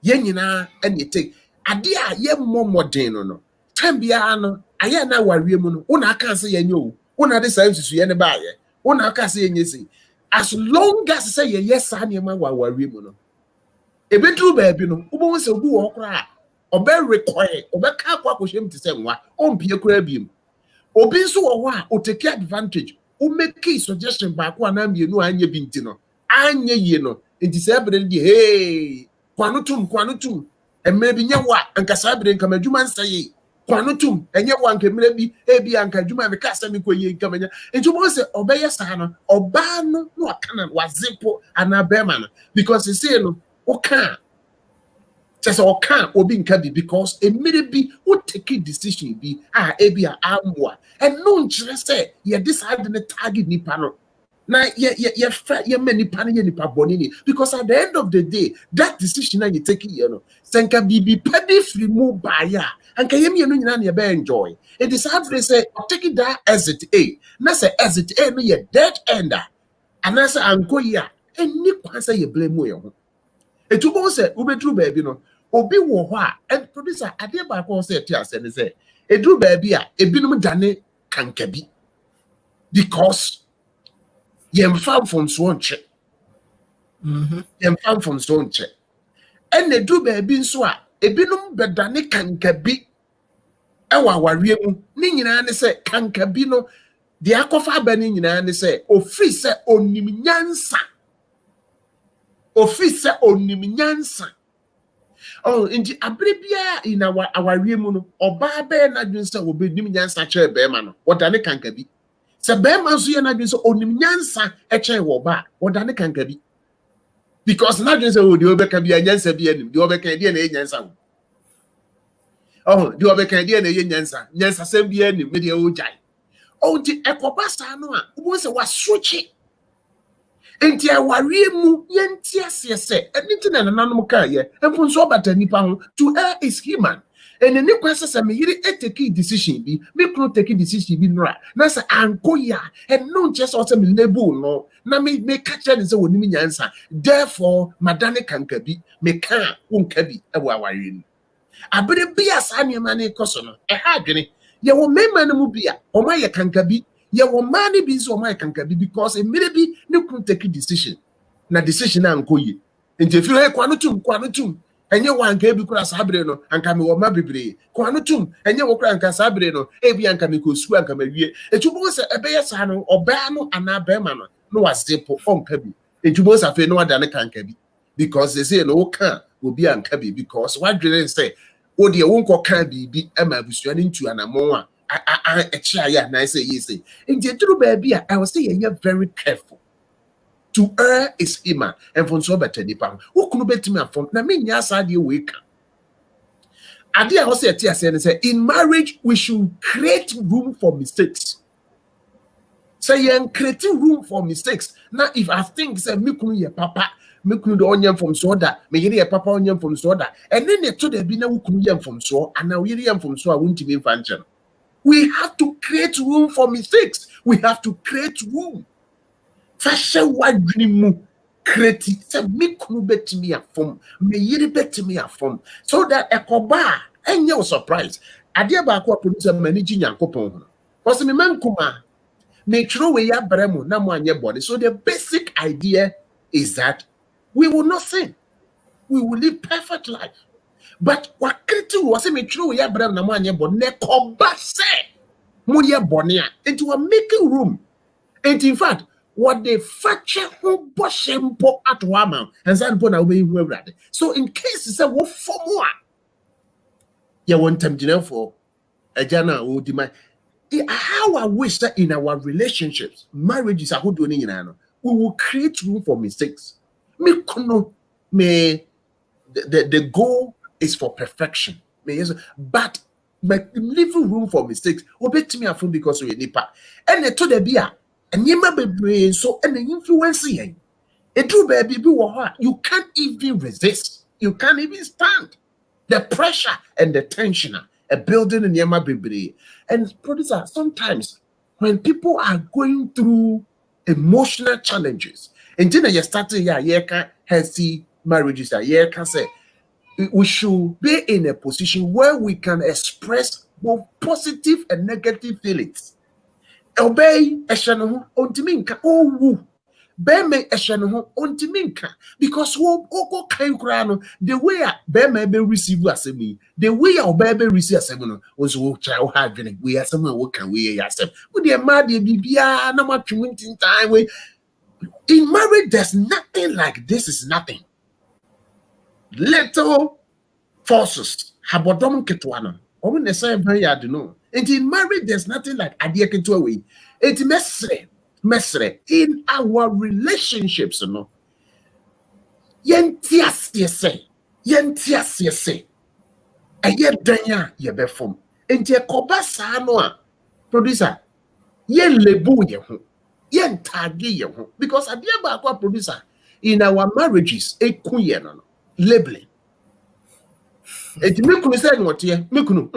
ye nyina ene take ade a ye modern no time bia no aye na ware mu no una aka se ye nyo una de sai susu ye ne ba ye una aka se ye nyesi as long as say ye yes ane ma ware mu no ebedru ba bi no ubo se obu wo kra obe require obe ka kwa kwhwem ti se nwa ompie kra biem obi nso wo ho a o take advantage o make suggestion ba kwa na mienu anye bi nti no anye ye no nti se ebere di hey kwanutum maybe nyawa ankasa bire nkamadwuma nsaye kwanutum enye wanke mrebi ebi anka dwuma me kasa me koye nkamanya enti mo se obeye sa no oba no no aka na wazipo anabema no because say no oka just oka obi nka bi because emire bi wo take decision bi ebi amwa and no nkyere say ye decide the target nipa no na ye many pan ye nipa bonini because at the end of the day that decision that you take you know senka bibi pedi free mu baya and can you nyina na be enjoy it is how they say take that exit A na say exit A no ye dead ender and na say anko ya eni kwan say ye blame mo ye ho etubo say ubetru baabi no obi wo ho a and producer ade ba ko say ti ase ne say edru baabi a ebinum dane kankabi because yemfa from so nche yemfa from so nche ene du baabi nso a ebinum bedane kankabi ewa awarie mu ni nyina ne se kankabi no de akofa ba ni nyina ne se ofiri se onim nyansa oh inji abrebia ina awarie mu no oba be na dwen se obenim nyansa che be ma no wodane kankabi se be ma so ye na dwen se onim nyansa che wo ba wodane kankabi because na dwen se o de obeka bia nyansa bia nim de obeka de na nyansa oh de obeka de na nyansa sem bia nim me de o jai oh di ekoba sa no a wo se wasrochi enti awarie mu yenti asese anything na nanom ka ye empun so bata nipa ho to err is human and any kwese se me yiri take decision bi me kro take decision bi nora na se anko ya and no just also me label no na me catch ne se woni nyansa therefore madane kanka bi me kan wonka bi e wa awarie ni abere bi asa ne ma ne koso no e ha adwene ye wo mema no mu bia o ma ye kanka bi ye wo mani bi so my kanka bi because immediately ne kun take decision na decision anko yi nti fi he kwanutum enye wanka bi kura sabre no anka me wo ma bebre kwanutum enye wo kura anka sabre no ebi anka me kosu anka ma wie etubo se ebe ye sa no oba no ana ba ma no wasepo onka bi etubo se fe no wada ne kanka bi because they say no kan obi anka bi because what did say o de wonko kan bi ema busua ne ntu anamon I say yes. In the baby, I was saying you're very careful. To err is human, and from so better nipa. Who could bet me from? Na me nyasa adi wake. Adi I was say in marriage we should create room for mistakes. Say you're creating room for mistakes. Now if I think say me kunu ye papa, me kunu the onion from soda, me yiri ye papa onion from soda, and then they told there be na who kunu yam from so, and now yiri yam from so I won't be function. We have to create room for mistakes. We have to create room. Fashion what dream create say me kunu bet me a form, me yiri bet me a form. So that a koba and your surprise. Adia ba ko producer managing yankopon. Because me man kuma me throw we ya bremo na mo anye body. So the basic idea is that we will not sin. We will live perfect life. But what creating was me throw we ya bremo na mo anye body ne koba say mo ye body into a making room. And in fact, what they fracture who boshempo at wama and san bona we ready. So in case it's a what for more, you want them for a jana or demand. How I wish that in our relationships, marriages are good doing in we will create room for mistakes. Me kono me the goal is for perfection. But leaving room for mistakes. Obey me from because we nipa. And they told the beer. And you may be so and the influencing it do baby you can't even resist, you can't even stand the pressure and the tension a building in Yama Bibri. And producer, sometimes when people are going through emotional challenges, and then you start to healthy marriages can say we should be in a position where we can express both positive and negative feelings. Obey eshano ontiminka owu beme eshano ontiminka because wo kai the way beme be receive asemi the way obey be receive asemi no also wo child ha dwene we asemi wo kan we yasem wo de ma de bibia na ma twintin time we in marriage there's nothing like this is nothing little forces habodom ketwa no Omo na say ban ya do no. And in marriage, there's nothing like adie keto away. It mesre in our relationships, no. Yenti asie say. Eye dan a ye be fom. Enti ekoba saa no a producer ye lebu ye ho. Ye ntage ye ho because adie ba akwa producer in our marriages eku ye no labeling. Enti me kunu say what ye me kunu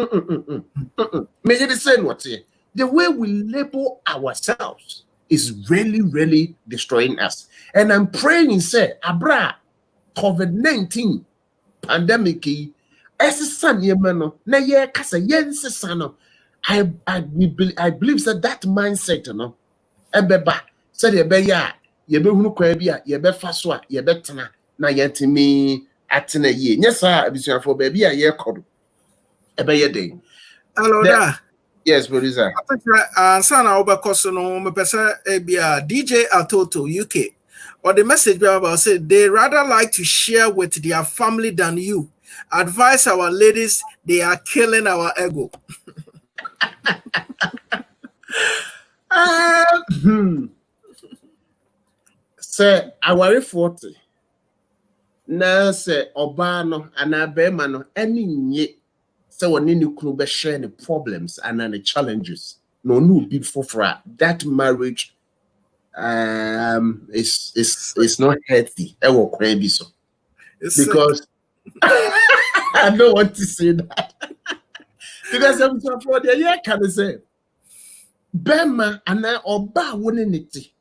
me ye say what ye. The way we label ourselves is really destroying us. And I'm praying say abra COVID-19 pandemic esisa niema no na ye kasa yensisa no I believe that mindset no ebeba said ye be ya ye be hunu kwa bi a ye be fa so a ye betena na yetimi atena ye nyesa abisuafo ba bi a ye kodo ebe ye den. Hello there. Yes, producer. I think Sana Obakoso no me pesa ebia DJ Atoto UK. Or the message about said they rather like to share with their family than you. Advise our ladies, they are killing our ego. Say aware 40 na say oba no ana bema no eni nye say woni ni kunu be share the problems and the challenges no be for that marriage is not healthy e wo kwan bi so because I don't want to say that because I'm so for the year can say bema ana oba woni niti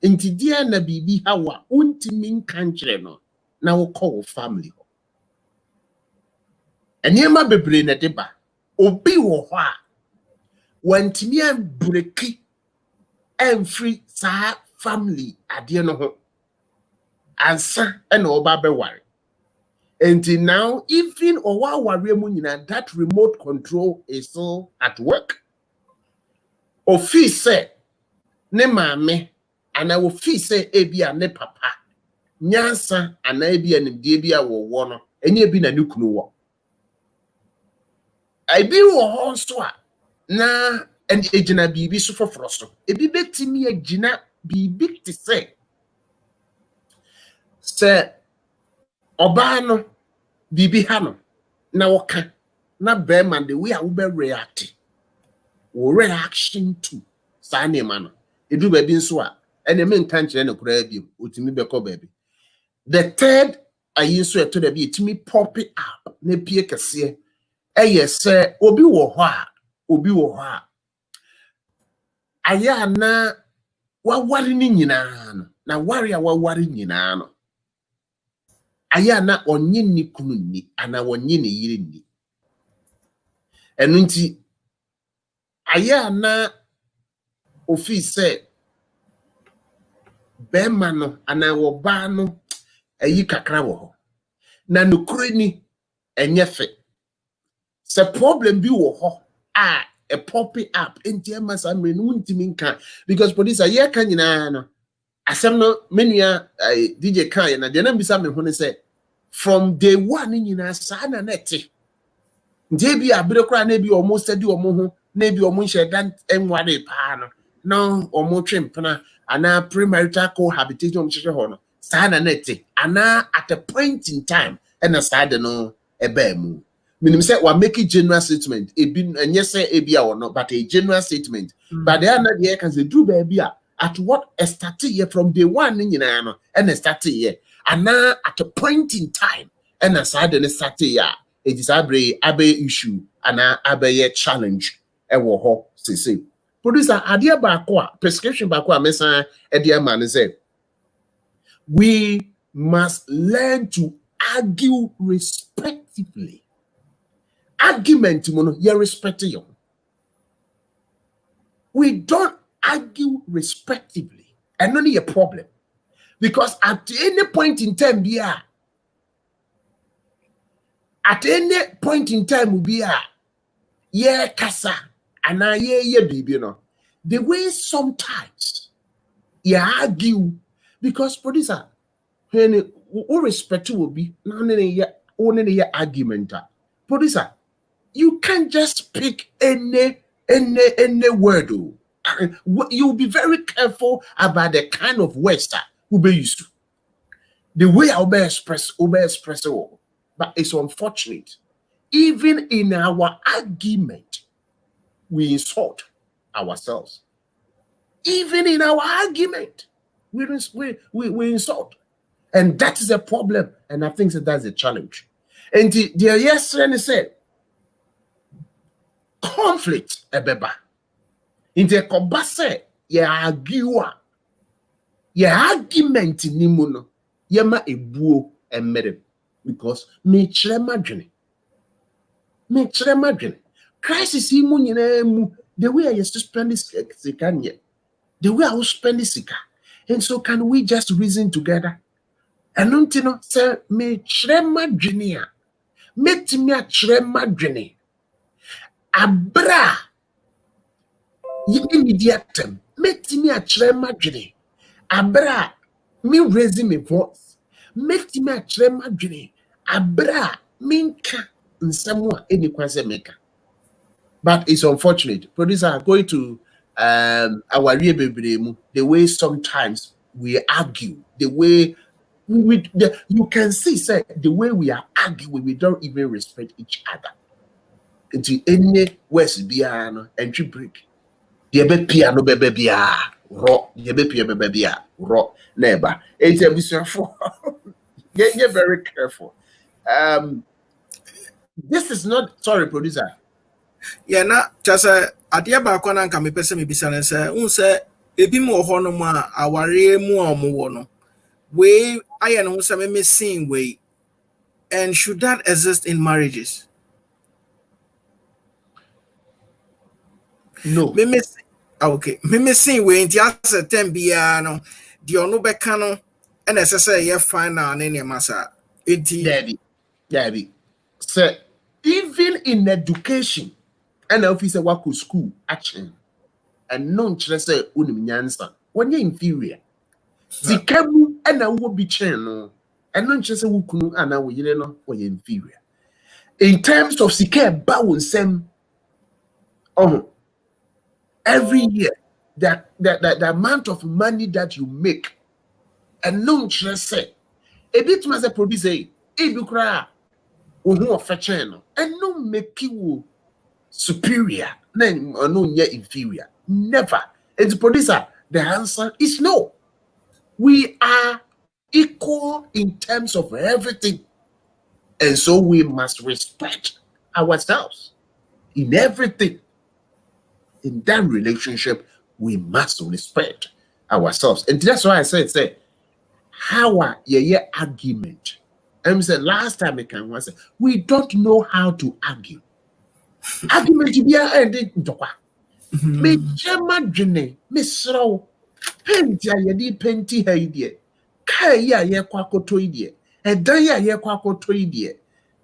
nti dia na bibi hawa untimi nkankyere no na wo call family enema bebre na deba obi wo ho a wantimi breaki free sa family ade no ho ansa na oba be ware until now even owa ware mu nyina that remote control is still at work office say ne maame ana office say ebia ne papa nyansa ana ebia nimdie bia wo no enye bi na ne kunu wo I be wo so a na and ejina bibi so foforo so ebi betimi ejina bibi te say oba no bibi ha no na woka na beman the way I will react or reaction to sane man edu ba bi nso a ene me nka nkere ne kura bi otimi beko baby the third ayi so eto da bi etimi pop it up na pie kese eye say obi wo ho a aya na wawari ni nyina no na wari a wawari nyina no aya na onye ni kunu ni ana onye ne yire ni enu nti aya na office bema no ana wo ba no ayi kakra wo ho na nokure ni enyefe se problem bi wo ho a pop it up enti amasa mre no ntimi nka because police aye ka nyina no asem no menua DJ kan na de na bisa me ho ne say from day one nyina sa na nete nde bi abere kra na bi omo study omo ho na bi omo nhye dan enware pa no omo twempena ana premarital cohabitation omo hye ho no sa na nete ana at a point in time and sa de no eba mu minim say wa make a general statement ebi enye say ebi a no but a general statement but there na dey can say do baby at what started here from day one nyina no and started here ana at a point in time and sa de no started here it is abe issue and abe challenge e wo ho say producer ade ba ko a prescription ba ko a mesa e de man say we must learn to argue respectively. Argument mono you respect you. We don't argue respectively and only a problem because at any point in time will be yeah kasa and yeah baby no the way sometimes you argue because producer when respect will be no argument producer you can't just pick any word. You'll be very careful about the kind of words that will be used. The way I'll be express, but it's unfortunate. Even in our argument, we insult ourselves. Even in our argument, we insult. And that is a problem. And I think that that's a challenge. And the yesterday said, conflict, ebeba. In the kobase, argument ni muno, yema ebuo emere. Because me chere madwene. Crisis imu nyina mu, the way I used to spend this sika, the way I will spend this sika. And so can we just reason together? And no say me chere madwene a, metimi a chere madwene. Abra immediate metimi a chere madwene. Abra me raising my voice. Metimi a chere madwene. Abra minka nsamwa eni kwanse meka. But it's unfortunate. Producer are going to our the way sometimes we argue, the way you can see, say the way we are arguing, we don't even respect each other. Into any West piano entry break. The piano baby raw, the raw neighbor. It's get very careful. This is not sorry, producer. Yeah, na just adeɛ baako na nka mepɛ sɛ mebisa ne sɛ sɛ ebi mu wɔ hɔ nom a aware mu a ɔmo wɔ no wei ayɛ ne ho sɛ meme seeing wei, and should that exist in marriages? No. Okay, meme seeing wei nti asɛ tem biara no deɛ ɔno bɛka no ɛna ɛsɛ sɛ ɛyɛ final ne nneɛma saa nti Debbie. So even in education, and officer work with school action and non say unim nyansa when you're inferior. Sikamu and I will be channel and non say wukunu and I will know when you're inferior. In terms of sika bow sem every year that the amount of money that you make and non say a bit must a produce a bukra of a channel and no make you superior, then no inferior. Never. And the producer, the answer is no. We are equal in terms of everything. And so we must respect ourselves in everything. In that relationship, we must respect ourselves. And that's why I say, how are your argument? And said last time I can say, we don't know how to argue. Argument to be ending ntokwa. Me chema dwene, me sraw. Penti ayedi penti ha idie. Kai ya ye kwa koto idie. Edan ya ye kwa koto idie.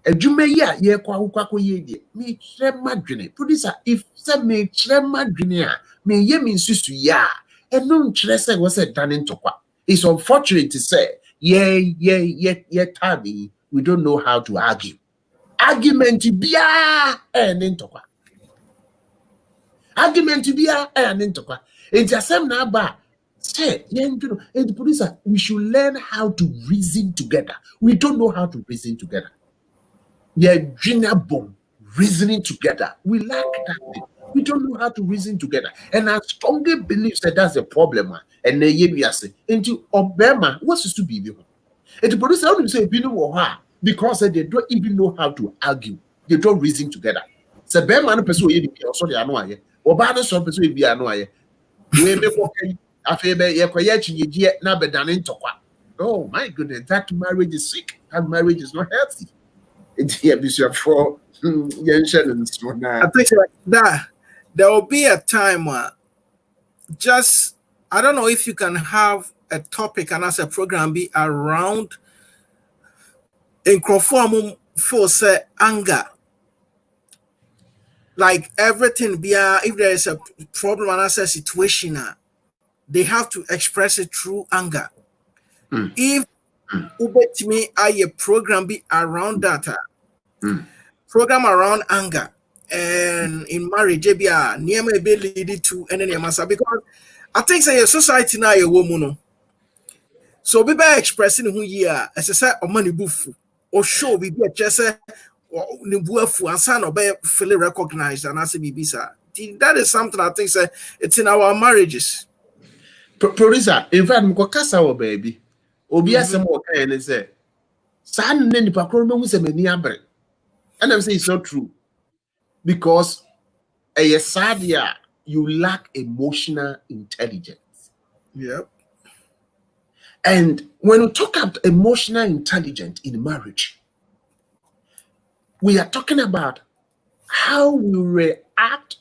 Adwuma ya ye kwa kwako ye idie. Me chema dwene. Producer, if say me chema dwene a, me ye me nsusu ya. Eno nkyere say wo say dan ntokwa. It's unfortunate to say, tabi, we don't know how to argue. Argument biya nintokwa. Argument biya nintokwa. It's the same na ba. Say, the producer, we should learn how to reason together. We don't know how to reason together. Yeah, junior bomb, reasoning together. We lack that thing. We don't know how to reason together. And I strongly believe that that's a problem. And then we say, into Obama, what's to be? And the producer only say, because they don't even know how to argue. They don't reason together. So Bema person ye be also the anoye. Obana so person be anoye. We be working afebe ye kwaye chinye na bedane ntokwa. Oh my goodness, that marriage is sick. That marriage is not healthy. It's here for I think like that there will be a time where just I don't know if you can have a topic and as a program be around in for say anger. Like everything be if there is a problem and as a situation, they have to express it through anger. If me a program be around that program around anger, and in marriage, near may be lead to any massa because I think say society now a woman. So be by expressing who ye are as a set of money bufu or show be a just ni buafu and son or be fully recognized and as a bibisa. That is something I think say it's in our marriages. Producer, in fact, mkokasa wo baby. Obi asem wo kan ne say, "Sa nne nipa kro no hu se mani abre." And I'm saying it's not true. Because a sad year, you lack emotional intelligence. Yep. And when we talk about emotional intelligence in marriage, we are talking about how we react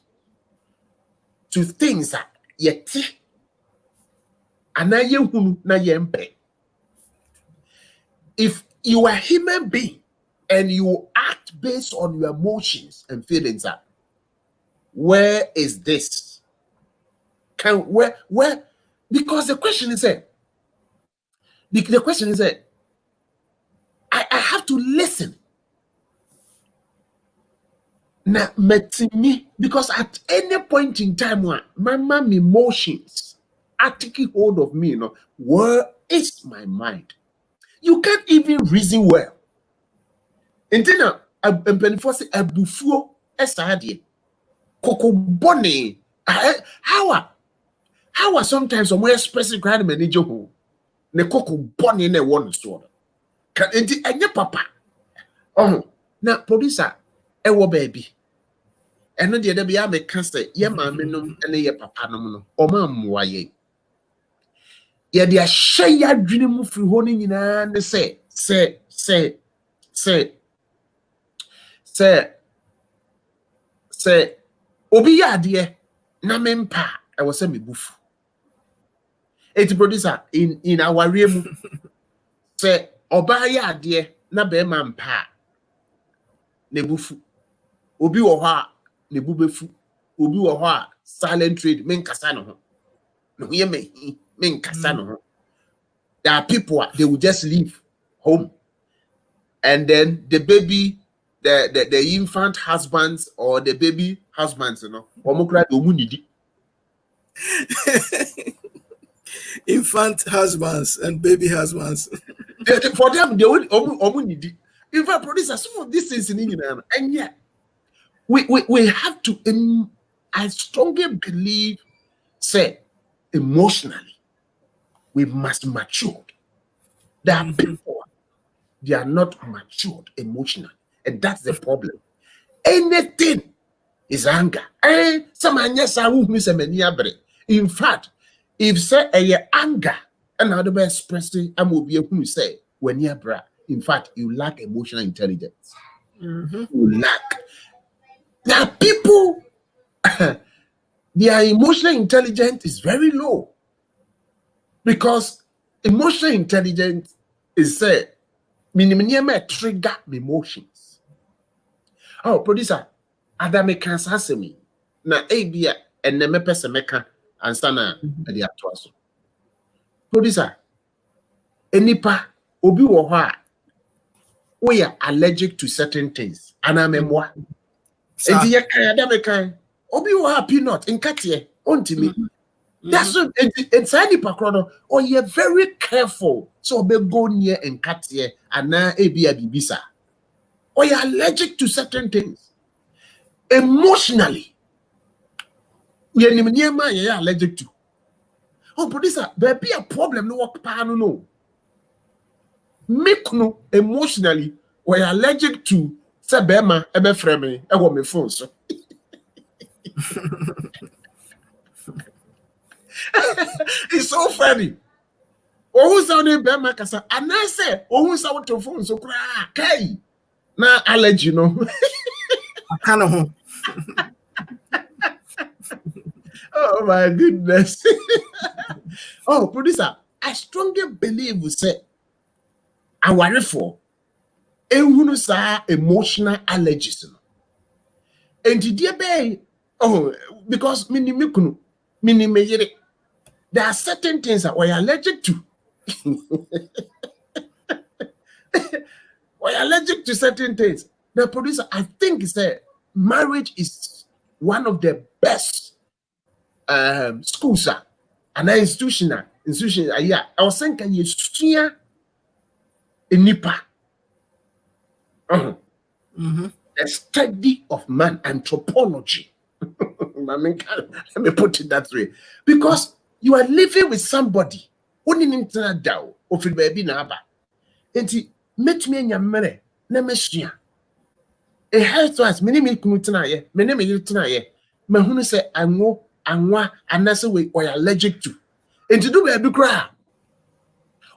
to things that yet if you are a human being and you act based on your emotions and feelings, where is this? Where? Because the question is I have to listen. Now, me, because at any point in time, my emotions are taking hold of me. Where is my mind? You can't even reason well. And then I'm say a buffo esadi coco bonnie. How are sometimes some expressing grand manager who ne coco bonnie ne one sword. Can any papa? Oh, now producer, baby. And no the be make cancer, ye mamma and ye papa no, or mamma ye. Ye dear share dream of honing in and say, Obi ya dear, na mempa, I was a me boof. It's producer in our realm. Say, Oba ya dear, na be man pa, ne bufu. Obi wa ne bubefu. Obi wa silent trade, men kasano. No, ye me, men kasano. There are people, they will just leave home. And then the baby, the infant husbands or the baby husbands, Infant husbands and baby husbands. For them, they will need. In fact, producer, some of these things in England, and yet we have to. I strongly believe, say, emotionally, we must mature. There are people, they are not matured emotionally, and that's the problem. Anything is anger. In fact, if say a anger and how to express it, I will be able to say when you're bra. In fact, you lack emotional intelligence. You lack. There are people, their emotional intelligence is very low because emotional intelligence is said, trigger emotions. Oh, producer, Adam cancer say me. Na ABA and the person meka and sana the actual. Producer, enipa obi wo ho a we are allergic to certain things. Ana memwa. Enti ye kan Adam kan obi wo ha peanut nkate ontimi. That's what it's enipa kro or you're very careful so be go near nkate ana ABA bibisa. Or you're allergic to certain things. Emotionally, we are allergic to. Oh, producer, there be a problem. No work pan no. Make no emotionally, we are allergic to. Say bema ebe frame e go me phone so. It's so funny. Oh, who's on the bema kasa? And I say, oh, who's on the phone so cry? Kai na allergy no. Kind of. Oh my goodness. Oh, producer, I strongly believe we say our for emotional allergies. And the oh, because there are certain things that we're allergic to. We're allergic to certain things. The producer, I think, is that marriage is one of the best schools and institution. Yeah, I was saying, can you see a nipa? The study of man, anthropology. Let me put it that way. Because you are living with somebody who didn't down of the baby naba. And he met me in your mere, Nemesia. A health was many minutes, many minutes. My husband said, I know, and that's the way we're allergic to. And to do a big crowd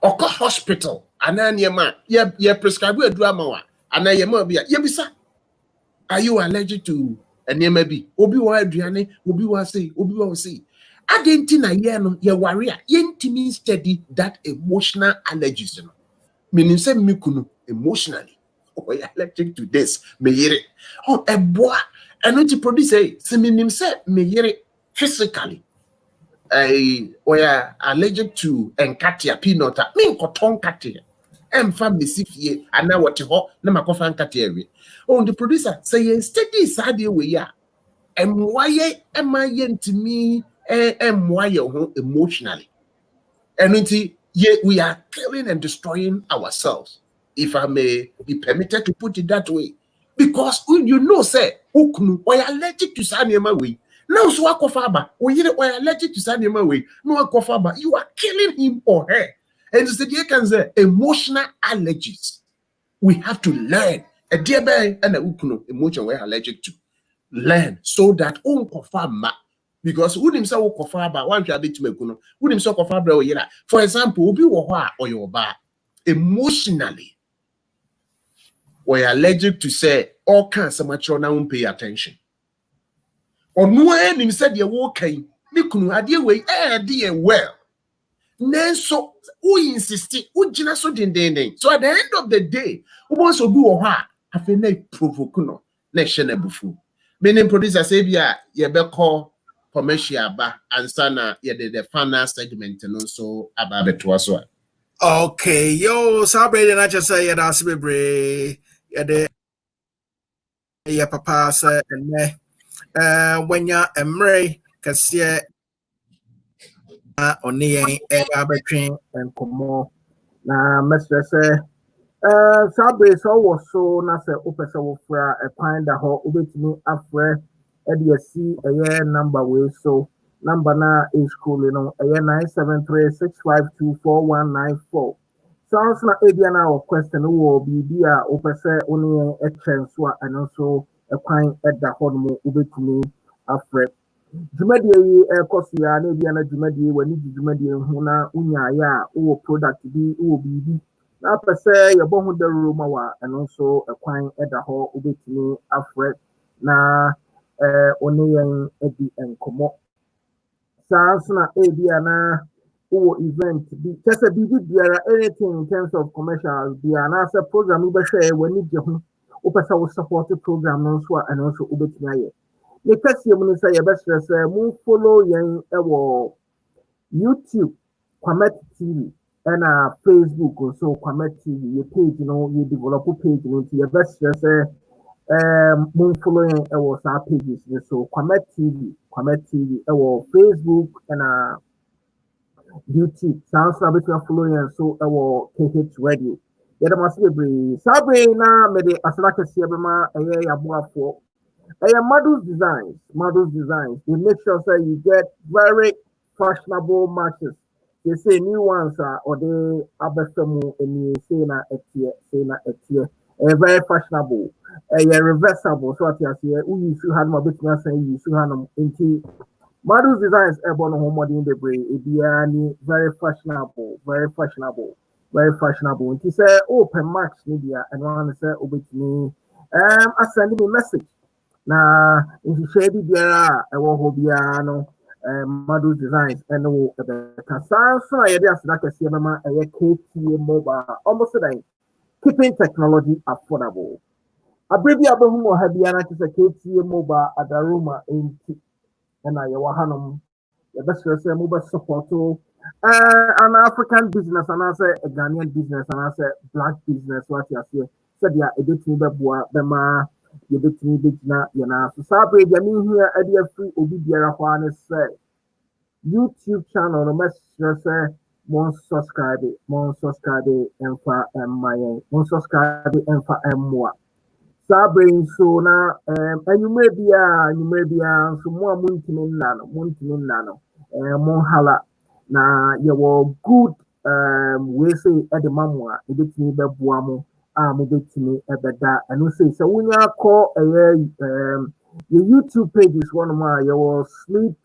or call hospital, and then your man, you prescribe a drama, and then your mother be are you allergic to a name? Maybe Obi-Wan Adriani, Obi-Wan say. I didn't know your warrior, means steady that emotional allergies. Meaning, say, Mikunu emotionally. Oh, you're allergic to this, me oh, a boy, and not to produce a seminim set me physically. Or you're allergic to enkatia peanut, mean cotton katia. Family sifie and now what you hot, no macofan katia. Oh, the producer say, steady sad way, yeah. And why am I to me? And why emotionally? And we are killing and destroying ourselves, if I may be permitted to put it that way. Because you know, say, Uknu, we are allergic to Sanima way. Now, so Akofaba, we are allergic to Sanima way. No Akofaba, you are killing him or her. And so you can say emotional allergies. We have to learn. A dear boy and a Uknu emotion we are allergic to. Learn so that Unkofama. Because who himself will cover about one shall be to make who himself cover. For example, will be or your bar emotionally. We are allergic to say all kinds of mature now won't pay attention. Or no end said you're walking, Nikunu had your way, dear well. Then so who insisted, who just so didn't. So at the end of the day, who wants to do or have a name provokuno, nation bufu. Meaning producer say, yeah, call commercial ba and sana the final segment and also about it was one. Okay, yo, celebrating I just say that's be yeah, papa say and when you're emre cause yeah on the between and come na Mr. say Sabre so was so na say opesa wo fra a kind da ho obetimi afre e de si eye number we so number na is cool you know eye 97365249194 sounds na ebia na o question wo bibia opesa oni e chance a and also a kind e da ho no obetimi afre Jumadi kosia na ebia na jumadi wani jumadi hu na unya ya o product bi o bibi na pese your bohu the room and also a quine at the hall ubetini afred na oniyen edi enkomo sansuna ebiana o event bi kese bi biara anything in terms of commercials bi na say program ube share wani je ho opesa wo support program no so and also ubetini aye le kese mu say ye best say mu follow yen ewo YouTube Kwamet TV and Facebook also Kwamet TV your page you know you develop a page you know to your best say moon following our pages so Kwamet TV our Facebook and YouTube sounds like we're following so our KH radio yeah must be Sabre na me de asalaka siabema aboa for models designs they make sure say you get very fashionable matches. They say new ones or they abesemu and you say na etie very fashionable reversible so what you say you should have more bit say you should have into models designs ebono home modern the brain very fashionable and you say open match media and one say obetini I send me message na if you share the biara ewo ho biara no model designs and no so I just like a CMA a KTA mobile almost like keeping technology affordable. A baby abahumo habiana is a KTA mobile at the Roma in and I wahanum the best mobile support an African business and I say a Ghanaian business and I say black business what you say said yeah a bit bema you bet me bit na yana. So Sabre, I mean here at the free Obibiara Juan say YouTube channel, no message say, mon subscribe, and for my, mon subscribe, and for moi. Sabre so na and you may be so more muntimin nano mon hala na you were good we say at the mamma a bit me be buamo mo bit me ebeda and we say so when you call your YouTube page is one of my your sleep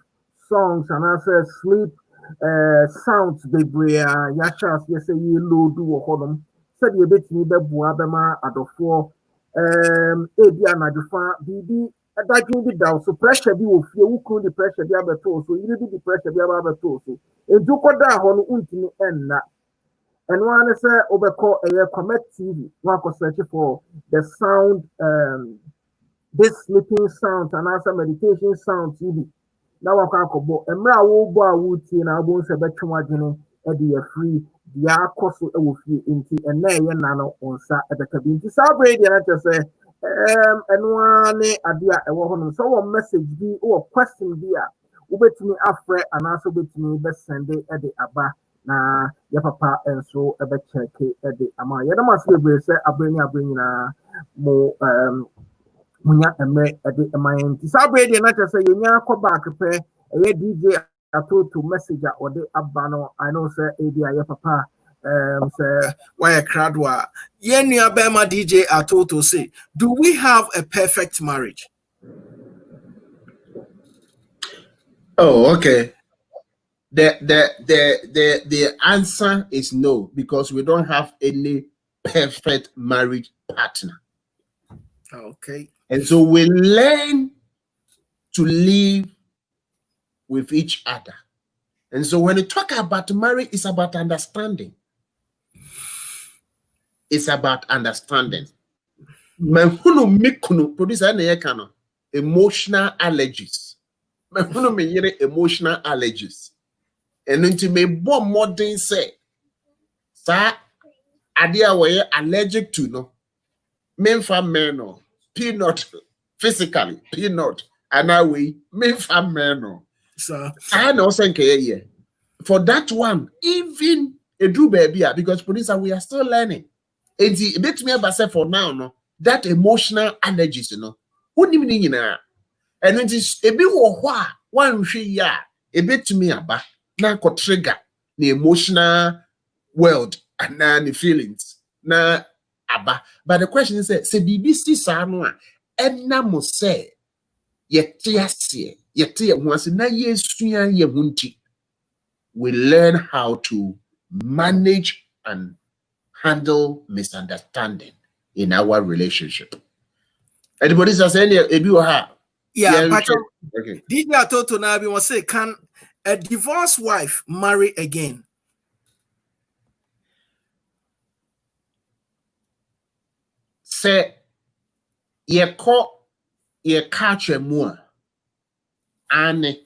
songs and I say sleep sounds bebree ya chance you say you load do hodom said you bit me be buabema adofo ebi anadufa bibi adadwin bi da so pressure bi wo fie wo kun di pressure bi abeto so yiri bi di pressure bi abeto so edu koda ho no untimi enna eno ane se obeko eye Kwamet TV wa ko search for the sound this sleeping sound and also meditation sound TV na wa ko akobo emra wo bo a wo tie na bo nse betwe adwene e de free dia akoso e wo fie nti ena eye na no onsa e beka bi nti Sabre dia na tse eno ane ade a ewo ho no so wo message bi wo question bi a wo betumi afre and also betumi be send e de aba na ya papa enso e be check e de ama ya na maso be say abrani na mo munya eme ede emayen ti Sabre de na tse yenya ko back pe eye DJ atoto message or the abano I know say ya papa say why kradwa yenu abema DJ atoto say do we have a perfect marriage? Oh, okay. The answer is no, because we don't have any perfect marriage partner. Okay. And so we learn to live with each other. And so when you talk about marriage, it's about understanding. It's about understanding. Emotional allergies. Emotional allergies. And into me more modern say, sir, idea where allergic to no men for men no peanut physically peanut and now we men for men no. So I know say for that one, even a do baby because police we are still learning. And the bit me about say for now, no, that emotional allergies, you know, who need na and it is a bit one she a bit me about now could trigger the emotional world and the feelings na aba. But the question is say BBC Sanoa and namo say yet once na yesuya ye hunti. We learn how to manage and handle misunderstanding in our relationship. Anybody says any yeah, but okay. DJ atoto na bi say can a divorced wife marry again? Say ye catch a more and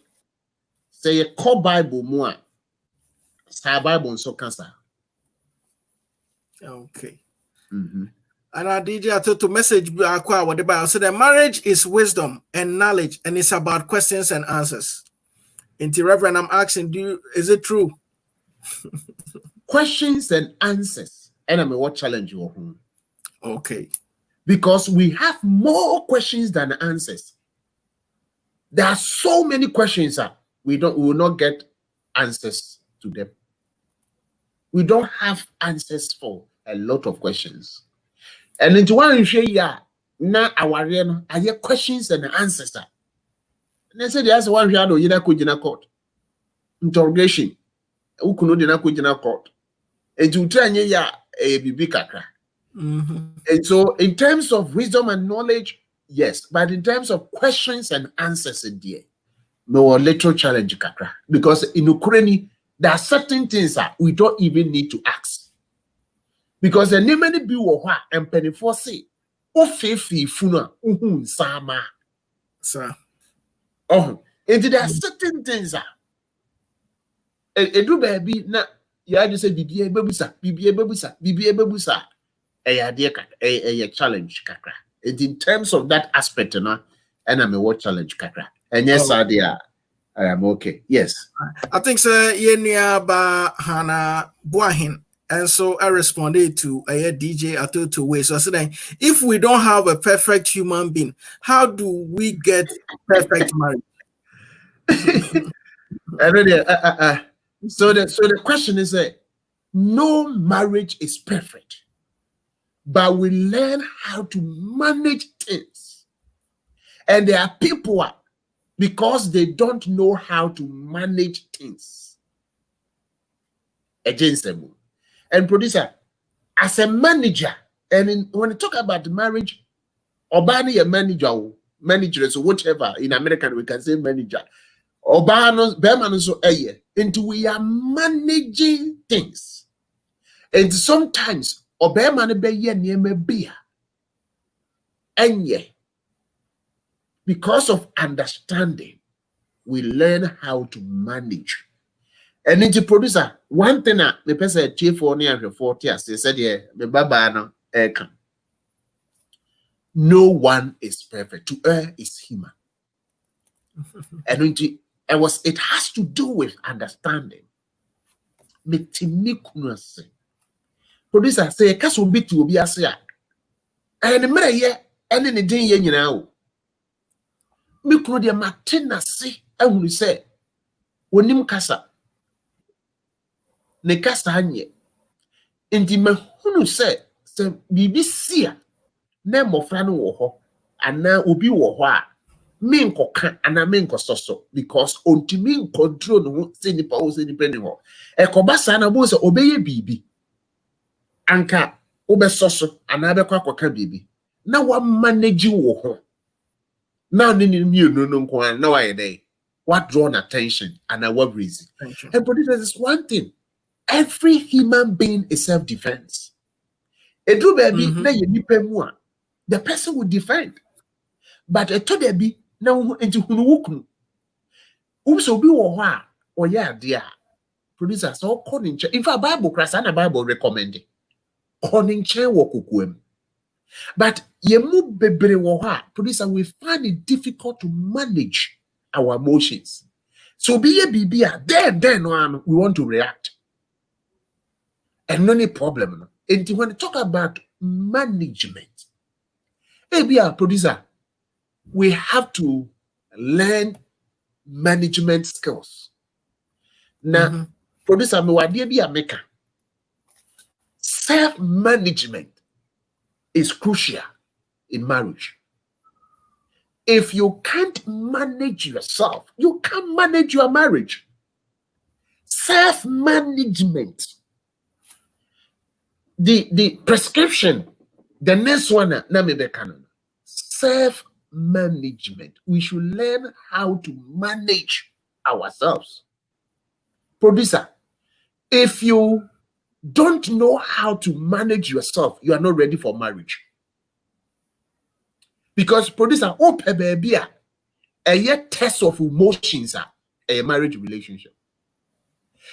say ye call Bible more. Say Bible so cancer. Okay. Mm-hmm. And our DJ atoto message what the Bible said that marriage is wisdom and knowledge and it's about questions and answers. Into Reverend, I'm asking, is it true? Questions and answers. And I mean what challenge you are. Okay. Because we have more questions than answers. There are so many questions that we will not get answers to them. We don't have answers for a lot of questions. And into one you say, now our I hear questions and answers. And they say the answer one you know court. Interrogation. Who could court. And to try a bibi kakra. And so in terms of wisdom and knowledge, yes, but in terms of questions and answers in there, no little challenge kakra. Because in Ukraine, there are certain things that we don't even need to ask. Because the name many be and penny for say, funa sama. Sir. Oh, and there are certain things that do baby na ya just say BBA babusa a challenge kakra. And in terms of that aspect, and I'm a what challenge kakra. And yes, I am okay. Yes. I think sir yenya ba Hana Buahin. And so I responded to a DJ Ato to way. So I said, if we don't have a perfect human being, how do we get perfect marriage? So the question is no marriage is perfect, but we learn how to manage things. And there are people because they don't know how to manage things against them. And producer, as a manager, and when you talk about marriage, Obani a manager, so whatever in American we can say manager. Obano, Berman so into we are managing things. And sometimes Obama be ye near beer. And yet, because of understanding, we learn how to manage. And into producer, one thing the person chief for near 40 years, they said, yeah, the baba no no one is perfect. To err is human. And it has to do with understanding. Producer say, "Cash will be to be as ya." And the matter here, and in the day, you know, me could the Martina say, I will say, when him casa, ne casta hanye. In the Mahunu said, BBC, name of Rano Woho, and now Ubi Woha, mean coca and a main costoso, because on to mean control no any powers independent. A cobasana was obey BB. Anka obesoso anabekwa kwaka bibi na wa manage wo ho na nini no nkwan na wa yede what drawn attention and what reason. And but this is one thing, every human being is self-defense. Edu baby na ye nipa mu a the person will defend, but eto de bi na enti hunu wukunu so bi wo ho a oye ade a producer so call in fact Bible class and Bible recommended but yemu bebre wo ha producer, we find it difficult to manage our emotions. So be a BB then we want to react. And no problem. And when you talk about management, be a producer, we have to learn management skills. Now, producer, me wadie be a maker. Self-management is crucial in marriage. If you can't manage yourself, you can't manage your marriage. Self-management. The prescription, the next one, self-management. We should learn how to manage ourselves. Producer, if you don't know how to manage yourself, you are not ready for marriage. Because producer, baby, a test of emotions a marriage relationship.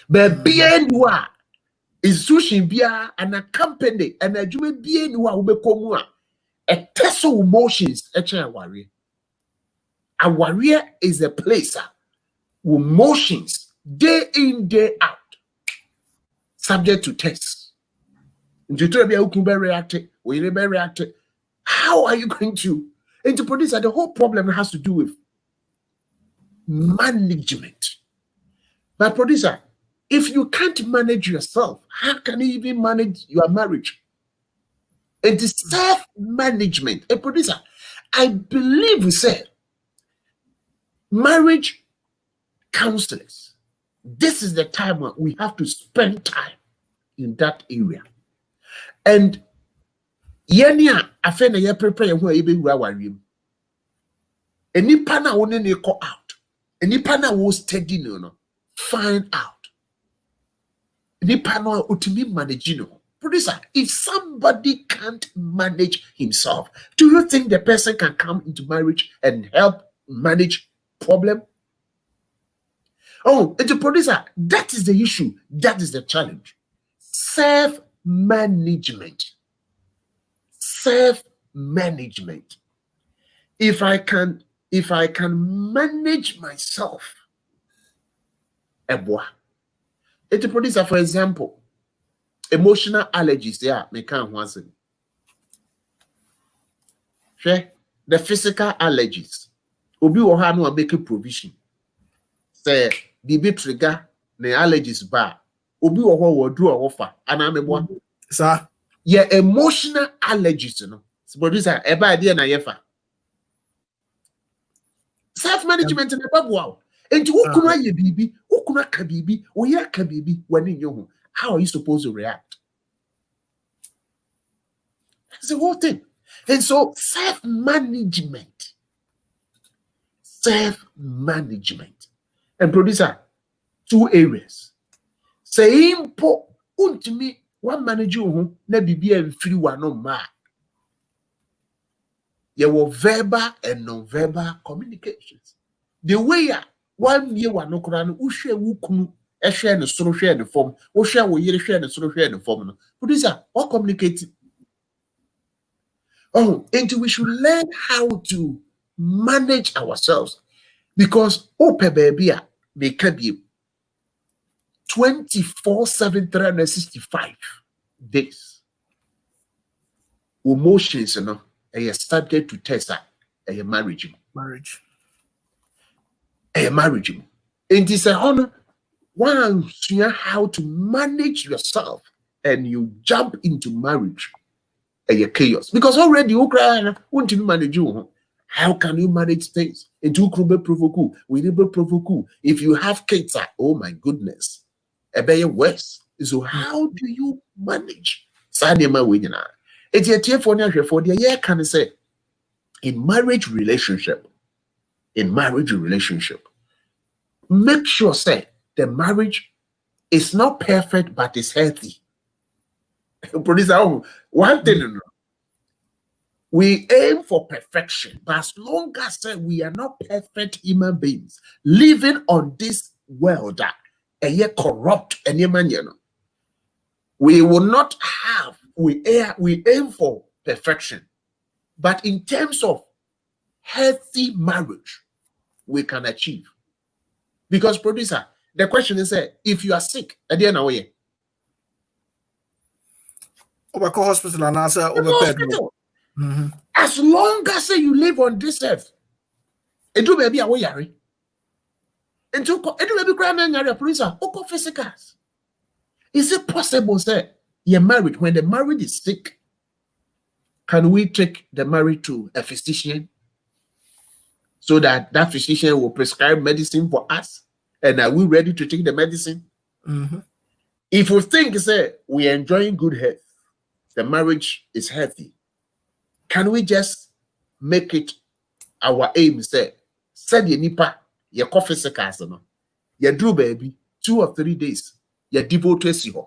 Baby, you are institution bia an accompany and a jume bia you are a test of emotions. A warrior is a place with emotions day in, day out. Subject to tests. How are you going to produce that? The whole problem has to do with management. But producer, if you can't manage yourself, how can you even manage your marriage? It is self-management. A producer, I believe we said marriage counselors. This is the time when we have to spend time in that area. And yenya afena ye prepare who ebe wura wariem. Any pana won ne call out. Any pana will steady no find out. Any pana utimi manage no. Producer, if somebody can't manage himself, do you think the person can come into marriage and help manage problem? Oh, it's a producer. That is the issue. That is the challenge. Self-management. Self management. If I can manage myself, eboa. It produce, for example, emotional allergies. Yeah, me can't once. The physical allergies. Obi oha no make a provision. Say bibi trigger the allergies bar. Obi oha wo do offer. Anameboa. Sir. Yeah, emotional allergies, you know. Producer, eba idea na yefa. Self-management in the Bible. And ukuna ye bibi, ukuna kabibi, oya kabibi, when in your how are you supposed to react? That's the whole thing. And so self-management. And producer, 2 areas. Say impo untimi one manage you na bibi and free one no ma. There were verbal and non-verbal communications. The way one year one no kuran ushe wukunu e share no soro share the form, o share wo yere share no soro share the form no. Producer, all communicating. Oh, and we should learn how to manage ourselves because ope baby they can be 24/7 365 days. Emotions, you know. I started to test that a marriage. A marriage. And it's a honor. Once you know how to manage yourself and you jump into marriage, a chaos. Because already you cry, want to manage you. How can you manage things? Into krube provoku, we never provoku. If you have kids, oh my goodness, a better worse. So how do you manage? Sadema winner. It's a tear for the year can say in marriage relationship, make sure say the marriage is not perfect but it's healthy. Producer, one thing we aim for perfection, but as long as we are not perfect human beings living on this world that corrupt any man, we will not have. We aim for perfection, but in terms of healthy marriage, we can achieve. Because producer, the question is, if you are sick, at the end of the way, over hospital and answer over hospital. As long as you live on this earth, it do maybe a way yari. And to it do maybe cry and yari producer, oko physicals. Is it possible, sir? You're married. When the married is sick, can we take the married to a physician so that that physician will prescribe medicine for us? And are we ready to take the medicine? If we think, say, we are enjoying good health, the marriage is healthy, can we just make it our aim? Say, said your nipa, your coffee seekers, your drew baby, 2 or 3 days, your devote to see her.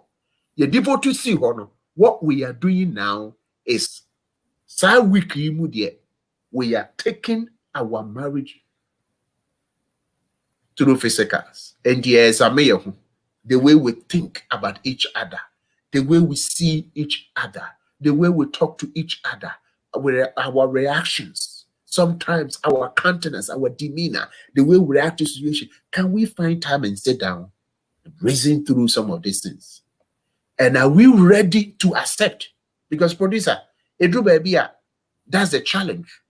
You devote to see her. What we are doing now is we are taking our marriage to the physicals. And yes, the way we think about each other, the way we see each other, the way we talk to each other, our reactions, sometimes our countenance, our demeanor, the way we react to situation. Can we find time and sit down and reason through some of these things? And are we ready to accept? Because producer, that's the challenge.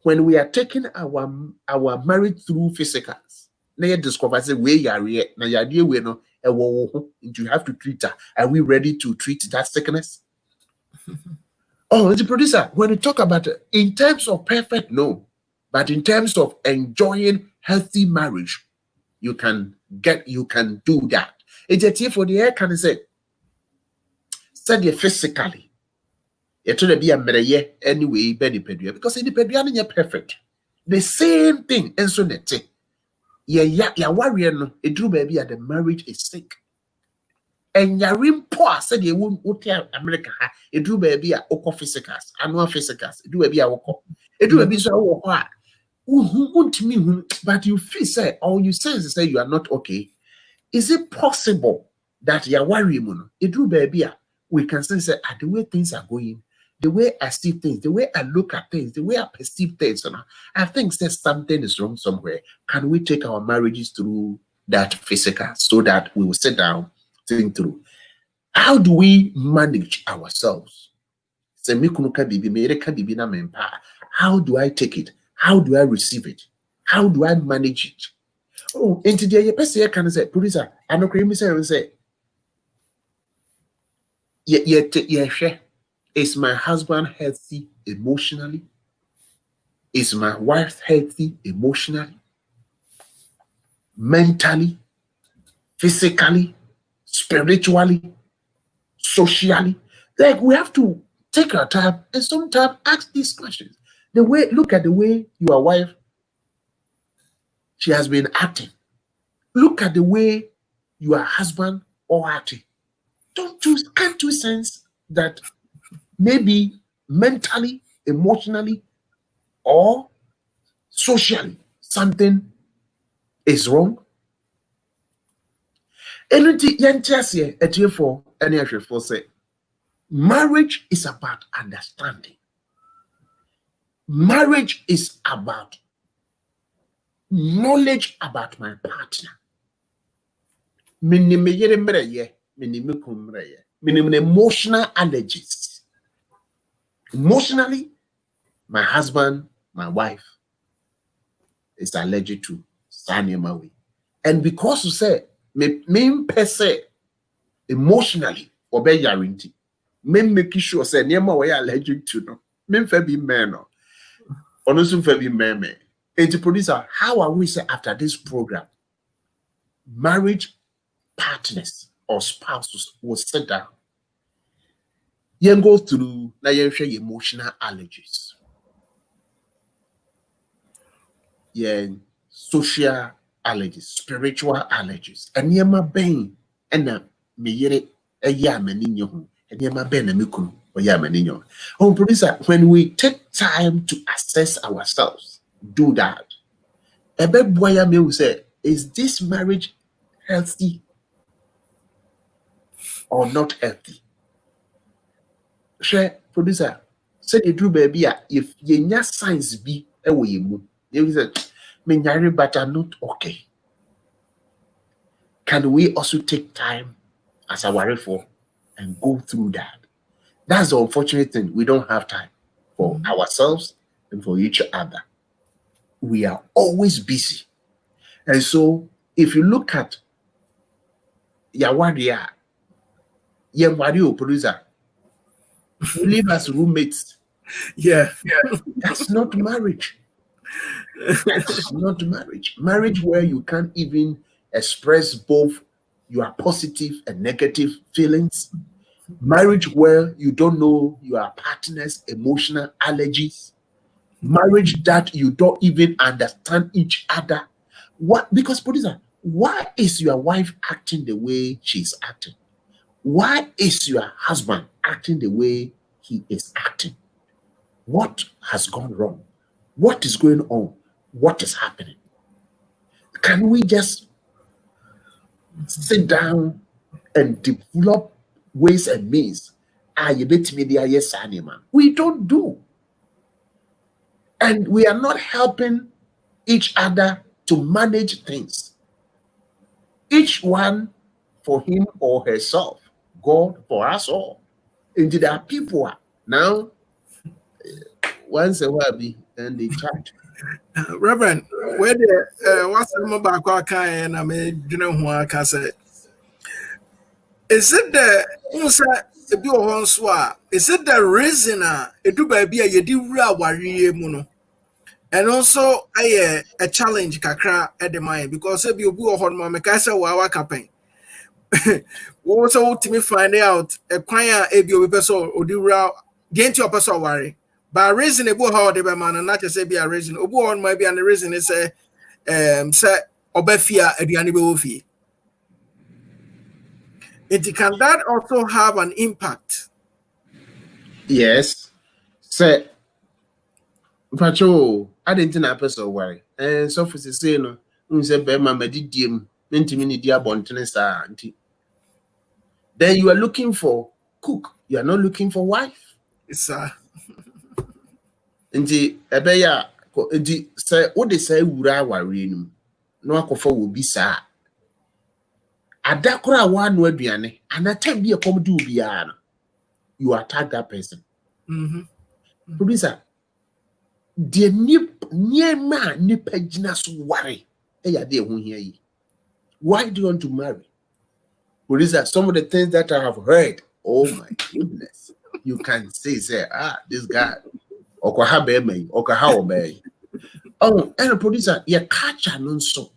When we are taking our marriage through physicals, now you discover say where you are now you idea we no you have to treat her. Are we ready to treat that sickness? Oh, the producer, when you talk about it, in terms of perfect, no. But in terms of enjoying healthy marriage, you can do that. It's a tip for the air can say study physically. It will be a mere anyway, because in the pediatric is perfect. The same thing, and so that warrior no, it drew baby at the marriage is sick. And yarim poor said you won't tell America, it drew baby at oko physicals, annual physicals, it do baby a oko. It do baby so who won't me, but you feel say, or you sense say you are not okay. Is it possible that you are worrying? It drew baby? We can say, the way things are going, the way I see things, the way I look at things, the way I perceive things, I think that something is wrong somewhere. Can we take our marriages through that physical so that we will sit down, think through? How do we manage ourselves? How do I take it? How do I receive it? How do I manage it? Oh, into the person can say, producer, I know creamy say, is my husband healthy emotionally? Is my wife healthy emotionally, mentally, physically, spiritually, socially? Like, we have to take our time and sometimes ask these questions. Look at the way your wife, she has been acting. Look at the way your husband or acting. Can't you sense that maybe mentally, emotionally, or socially something is wrong? Marriage is about understanding. Marriage is about knowledge about my partner. Minimum emotional allergies. Emotionally, my husband, my wife is allergic to Sanyamawi. And because you say, me per se, emotionally, obey yarinti, me make sure say, Nema we allergic to no, me be man, or no soon be man. And the producer, how are we say after this program, marriage partners or spouses will sit down, you go through na you share emotional allergies, social allergies, spiritual allergies, and yema ben and me yere a yamaninyo, and yema ben and mikun or yamaninyo. Oh, producer, when we take time to assess ourselves, do that. A big boy will say, is this marriage healthy or not healthy? Share producer, say the true baby, if you nya signs be a way you say, me but I'm not okay. Can we also take time as a worry for and go through that? That's the unfortunate thing. We don't have time for ourselves and for each other. We are always busy. And so if you look at Yawadia, Yamario producer, we live as roommates. Yeah. That's not marriage. That's not marriage. Marriage where you can't even express both your positive and negative feelings. Marriage where you don't know your partner's emotional allergies. Marriage that you don't even understand each other. What? Because producer, why is your wife acting the way she's acting? Why is your husband acting the way he is acting? What has gone wrong? What is going on? What is happening? Can we just sit down and develop ways and means? We don't do. And we are not helping each other to manage things. Each one for him or herself. God for us all. And there are people now, once a while, and they chat. Reverend, where the what's the number back and I mean, you know who I can say? Is it is it the reason it do baby a yedi wura wariye mu no? And also a challenge kakra at the mind because if you go on my casa wa campaign. We also to me find out a choir a be person or do gain to your person worry. But reasonable how the man and not just say be a reason. Obu on might be an reason is say obefia aduane be ofi. Can that also have an impact? Yes. Say, Pacho, I didn't know person worry. And so for the say no, say be mama didiem, intimini dia bontene sa auntie. Then you are looking for cook. You are not looking for wife. Sir. Nti ebeya nti say wo de say wura aware num na akofa wo bi saa adakora wa no aduane anata bi e kom de obi no you attack that person. Producer de niema nipa gina so ware e ya de ho hia yi. Why do you want to marry? Producer, some of the things that I have heard, oh my goodness, you can say this guy okoha be me okoha obey. Oh, and a producer, you catch an so.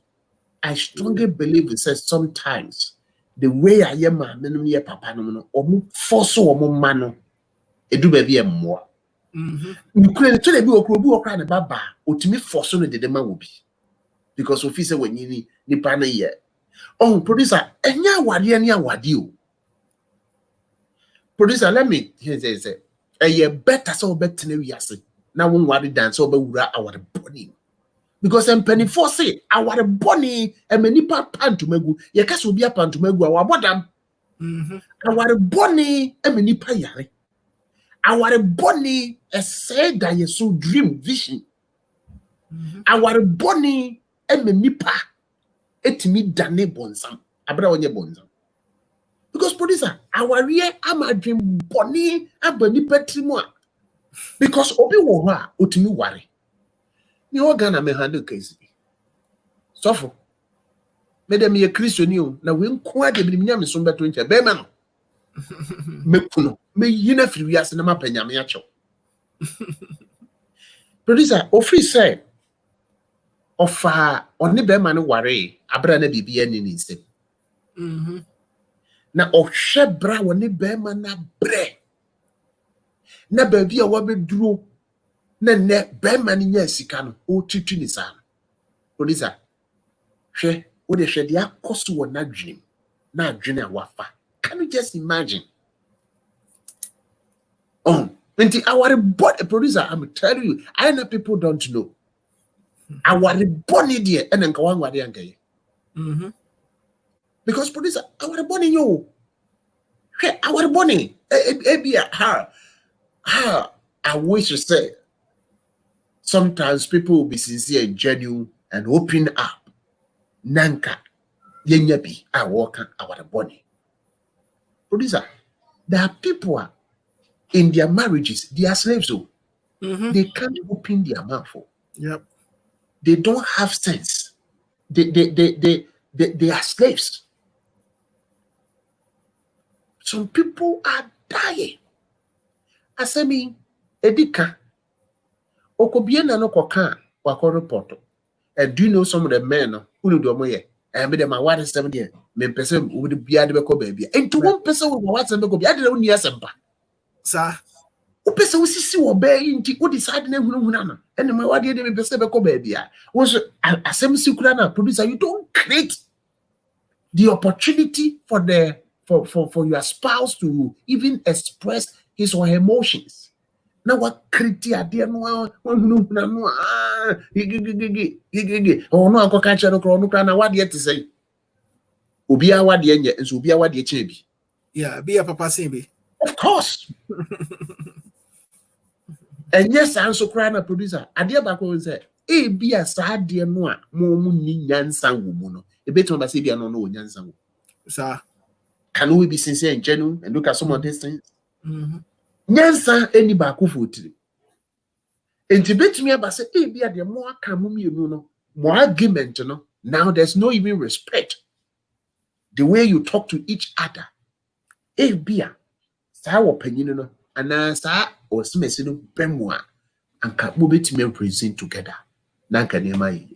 I strongly believe it says sometimes the way I am a papa no or force or more mano, it do baby a more. You couldn't tell me or crying about bar or to me force on the demand will be because of say when you need Nipana yet. Oh, producer, and ya what you producer, let me hear say a year better so better than we are saying. Now one worry dance over our body. Because I'm penny for say our bonny and many pantumegu, ye cast will be a pantumegu, our bottom. Our bonny and many payare. Our bonny a said that you so dream vision. Our bonny and many pa et me dane bonsam. Abra on your bonsam. Because producer, our rear am a dream bonny a bunny petrimoire. Because obi woha utimi worry. You are gonna me handle case. Sofo. Madam ye Christian you na we nko ade bi nyame so beto nche be ma no. Mekuno. Me yina firi wiase na mapanya me acho. Producer, ofri say ofa oni be ma no ware abra na bibia ni ni nsem. Na ohwe bra woni be ma na bre. Na ba bia wa beduro na ne be ma ni nya sika no o twitwi ni sa. Producer, hwe wo de hwe de akoso wo na dwenem na adwene awafa. Can you just imagine? Oh, our body producer, I'm telling you, I know people don't know. Our body there and then go on because producer, our body you. Our body, I wish to say sometimes people will be sincere and genuine and open up. Nanka, yenyabi, I walk our body. Producer, there are people in their marriages, they are slaves. So they can't open their mouth. Yep. They don't have sense. They are slaves. Some people are dying. I say me, Edika, Okobiena no kokan, wako report. And do you know some of the men who do moye? And be them what is 7 years. Me person would be able to baby. And to one person with what's and go be able to years and back. Sir. O pesa wo sisi wo be nti wo decide na hunhuna no ene ma wade de me pesa be ko ba bia wo so asem sikura na producer you don't create the opportunity for your spouse to even express his or her emotions na what create ade no hunhuna no o no anko ka chere kro no kra na wade te say obi a wade nye nso obi a wade che bi yeah be a papa say be of course. And yes, I'm so crying a producer. Adia bako say, be a sad dear no, more ni nyansa woman. A bit on the Sabia no nyansa. Sir. Can we be sincere and genuine and look at some of these things? Nyansa any bako foot. And to bet me about say, be a dear more camumi, more argument, Now there's no even respect. The way you talk to each other. Be a sour opinion, and answer. Or smesino bemwa and can move it to present together. Nanka nema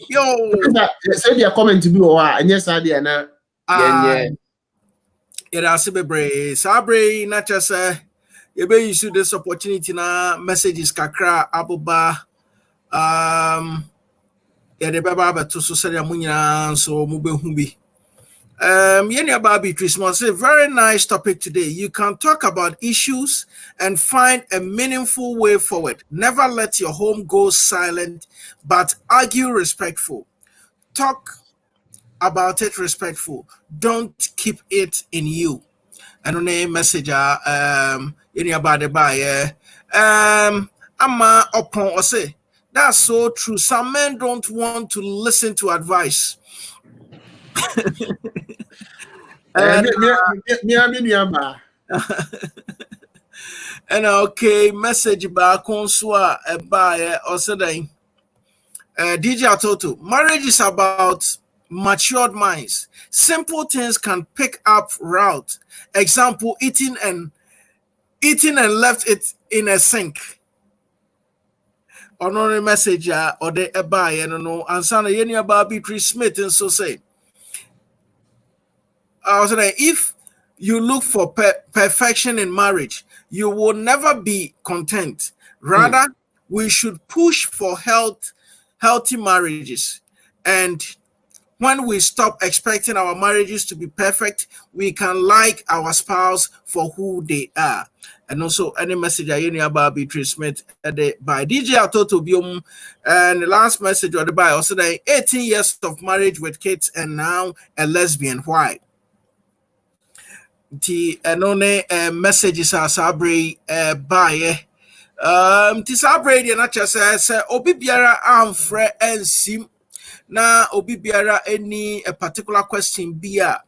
Yo, say your comment to be and yes, I did na yeah. That's bebre. Sabre, not just you be use this opportunity na messages kakra aboba yeah the baba to so say amunya so mube humbi. Yenya Babi Christmas, a very nice topic today. You can talk about issues and find a meaningful way forward. Never let your home go silent, but argue respectful. Talk about it respectful. Don't keep it in you. And on a message any about the buyer. Ama upon or say that's so true. Some men don't want to listen to advice. And and okay, message back on swa a buyer or say DJ Toto, marriage is about matured minds. Simple things can pick up route. Example, eating and left it in a sink. Or no message or the buy and no answer any about Beatrice Smith and so say. I was saying if you look for perfection in marriage, you will never be content. Rather, we should push for healthy marriages. And when we stop expecting our marriages to be perfect, we can like our spouse for who they are. And also, any message I hear about Beatrice Smith by DJ Atoto Biom. And the last message or the by also 18 years of marriage with kids and now a lesbian. Why? The anone messages are sabre by Tisabre the nature says Obi Biara amfre and sim. Na obi biara any a particular question bia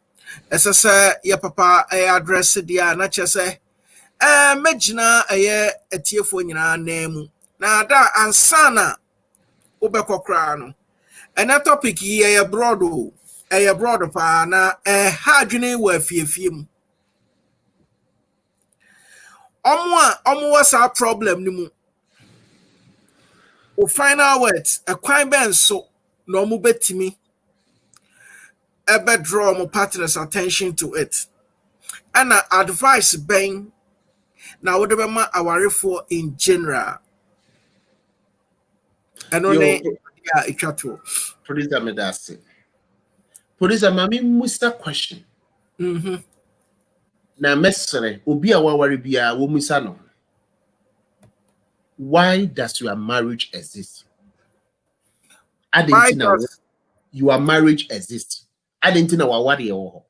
esa say ya papa address dia na che say magina etiefo nyina na mu na da ansana obekokra no ena topic ye broad o broad pa na ha adwene wa afiefie mu omo was our problem ni mu o final words a kwan ben so no mu betimi ebe draw my partner's attention to it. And advice bang now what about our for in general. And only yeah, it true. Producer Medasi. Producer Mami Musta question. Na mesere obi a wawari bia wo musa no. Why does your marriage exist? I didn't know your marriage exists. I didn't know what you are.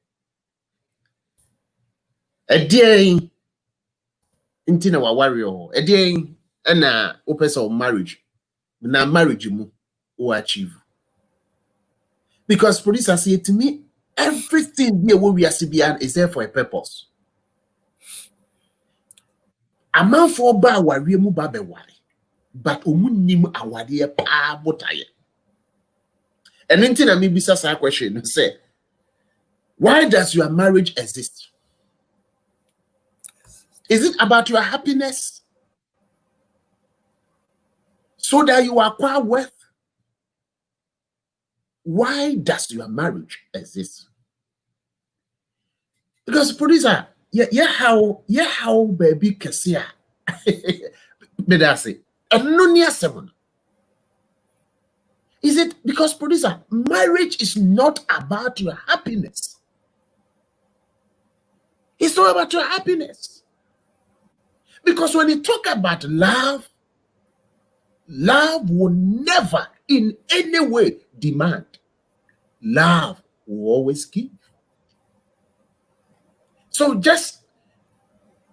A day into our warrior, a day and a opus of marriage. Now, marriage you will achieve. Because police are saying to me, everything here we are CBN is there for a purpose. A man for bar warrior mu babe wari, but umunim awadi pa botaye. And then I mean, besides our question, say, why does your marriage exist? Is it about your happiness? So that you acquire wealth? Why does your marriage exist? Because producer, how baby Cassia, Medasi, and no near seven. Is it because producer, marriage is not about your happiness? It's not about your happiness. Because when you talk about love, love will never in any way demand. Love will always give. So just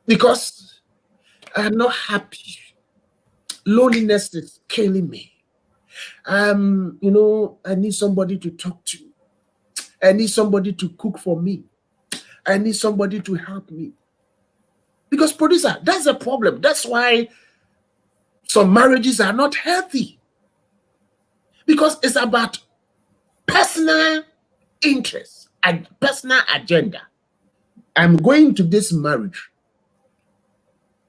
because I'm not happy, loneliness is killing me. I need somebody to talk to. I need somebody to cook for me. I need somebody to help me. Because producer, that's a problem. That's why some marriages are not healthy. Because it's about personal interest and personal agenda. I'm going to this marriage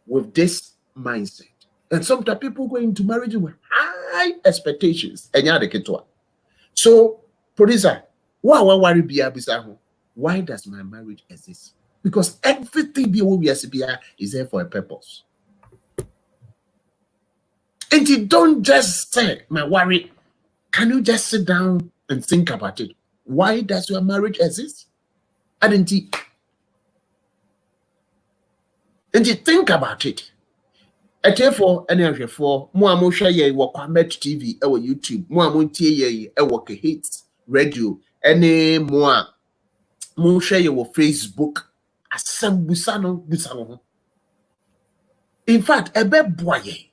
with this mindset. And sometimes people go into marriage with high expectations. So, producer, why does my marriage exist? Because everything is there for a purpose. And you don't just say, my worry, can you just sit down and think about it? Why does your marriage exist? And you think about it. And therefore, any for more share ye Kwamet TV, our YouTube, more tie ye our hits, radio, any more share your Facebook asem busano. In fact, a bit boy,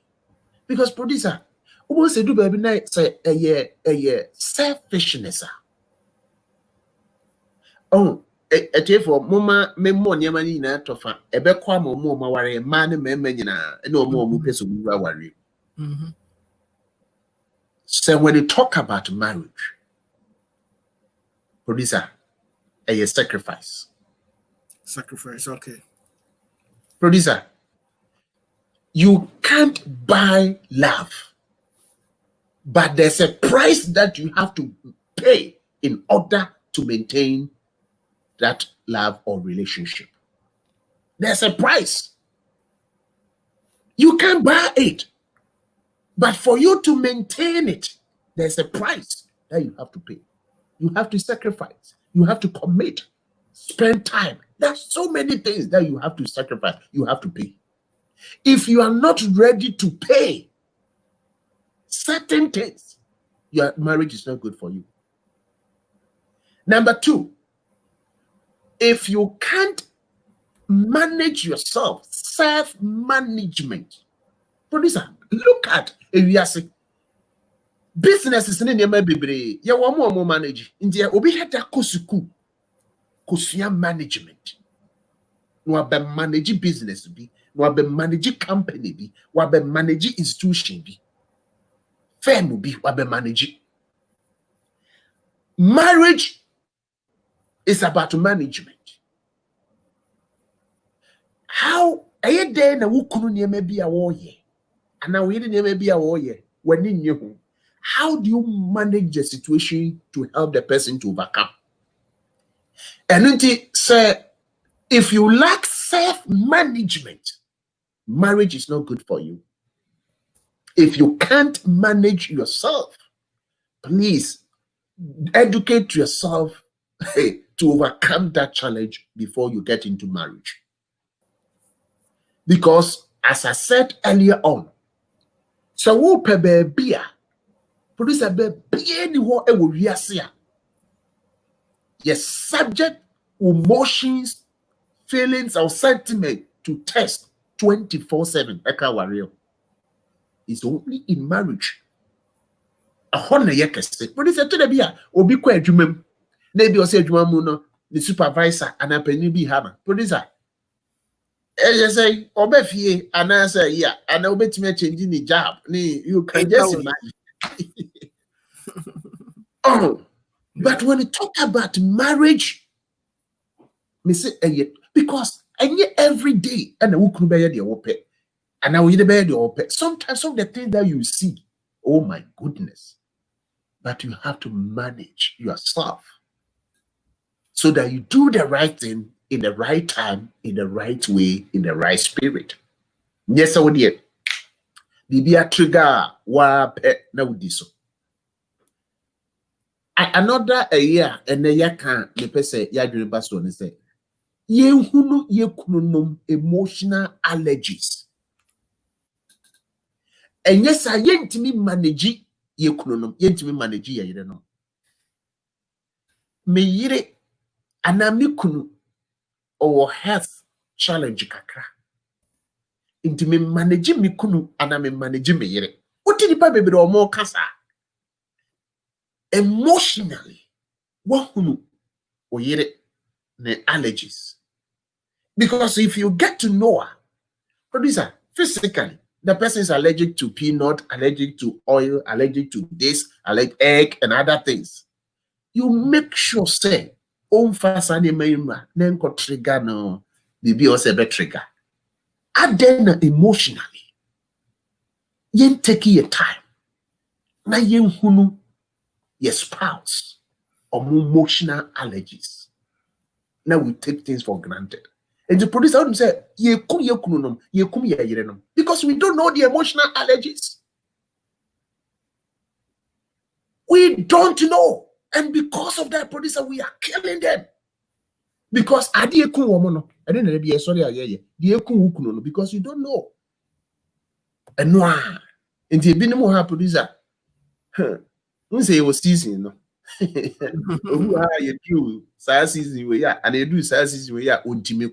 because producer, who say do baby night say a year selfishness. Oh, a for mama, me more near money in a tofa, a bequa more worry, man, and menina, and no more mupes of worry. So when you talk about marriage, producer, a sacrifice. Sacrifice, okay. Producer, you can't buy love, but there's a price that you have to pay in order to maintain that love or relationship. There's a price. You can't buy it, but for you to maintain it, there's a price that you have to pay. You have to sacrifice. You have to commit, spend time. There's so many things that you have to sacrifice. You have to pay. If you are not ready to pay certain things, your marriage is not good for you. Number two, if you can't manage yourself, self-management. Producer, look at Ewiase. Businesses in the baby, you want more manage. India, obi had that kosuku, kosuya management. No be manage business be, no be manage company be, no be manage institution be. Firm be, no be manage. Marriage is about management. How a day na wukunu nieme bi a woye, and now we nieme bi a woye when in you. How do you manage the situation to help the person to overcome? And say, if you lack self-management, marriage is not good for you. If you can't manage yourself, please educate yourself to overcome that challenge before you get into marriage. Because, as I said earlier on, so who pebe beer, producer be anyone will reassert. Yes, subject emotions, feelings, or sentiment to test 24/7. Eka warrior. It's only in marriage. A honor yekese. Producer to the beer, obi kwa jumem. Maybe or say jumamuno, the supervisor, and a penny be hammer. Producer. You say, Obefie, and I say, yeah, and I'll bet me changing the job. You can just imagine. Oh, but when you talk about marriage, me say, because every day, and who could bear the ope, and I will bear the ope. Sometimes some of the things that you see, oh my goodness, but you have to manage yourself so that you do the right thing in the right time, in the right way, in the right spirit. Yes, I would yet. Bibia trigger wa pe na udiso. Another a year and a year can the person yadri baso and say ye hunu ye kunum emotional allergies. And yes, I yent me manage ye kunum, yent me manage ye no. Me yire anami kunu or health challenge kakra. Into me manage me kunu anami manage me yire. What did the baby or more kasa? Emotionally, wahunu oyere ne allergies. Because if you get to know her, producer, physically, the person is allergic to peanut, allergic to oil, allergic to this, allergic egg, and other things. You make sure say, fasani meima, nenko trigger no, bibi osebe trigger. And then emotionally, yen take your time. Na yen hunu your spouse or emotional allergies. Now we take things for granted. And the producer would say, because we don't know the emotional allergies. We don't know. And because of that, producer, we are killing them. Because I didn't know. Because you don't know. And no. And the producer, say it was season, Who are you do season we are and you do season we are ultimate.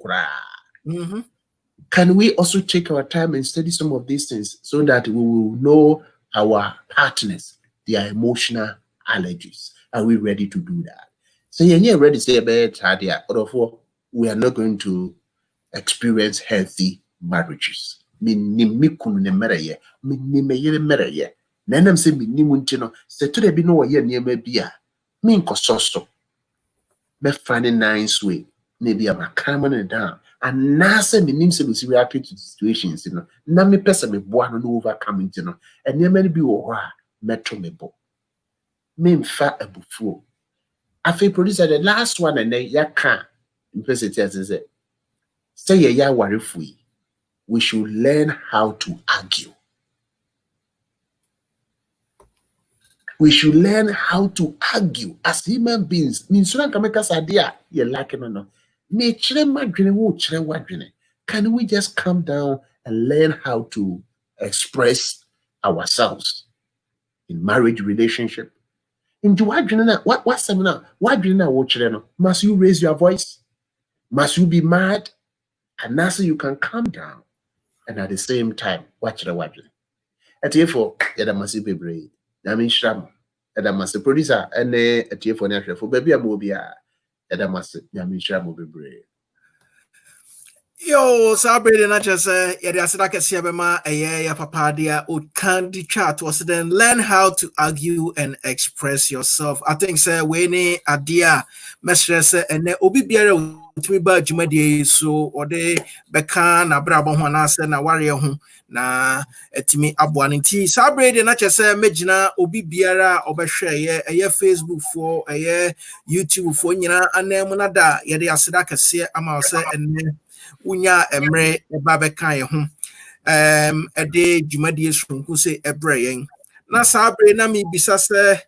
Can we also take our time and study some of these things so that we will know our partners, their emotional allergies? Are we ready to do that? So you're ready to say about we are not going to experience healthy marriages. Nanam say no say to the be no ye near bia mean cososto be finding nice way maybe I'm a calming down and nasa me name say we react to situations na me person me boa no overcoming and near many be metro me bo me fa abufuo afi producer the last one and then ya can implicit as say ya worry we should learn how to argue. We should learn how to argue as human beings. Can we just calm down and learn how to express ourselves in marriage relationship? What seminar? Must you raise your voice? Must you be mad? And now so you can calm down and at the same time watch the. And therefore, yada must be brave. I mean, Shram, yada must producer and a therefore natural for baby a movie. Yada must, Yamin Shram be brave. Yo, Sabre na just yada sadaka siabema ya papa dia o candy chat was then learn how to argue and express yourself. I think say we ni adia mesrese ene obi biara utimi ba dwumade so ode beka na brabo ho na se na ware ho na etimi aboa nti Sabre na just megina obi biara obehwe eye Facebook for eye YouTube for nyina anem na da yade asadaka se ama se ene unya emre eba beka ye ho ede dwumadie sonku se ebre yen na Sabre na mi bisa se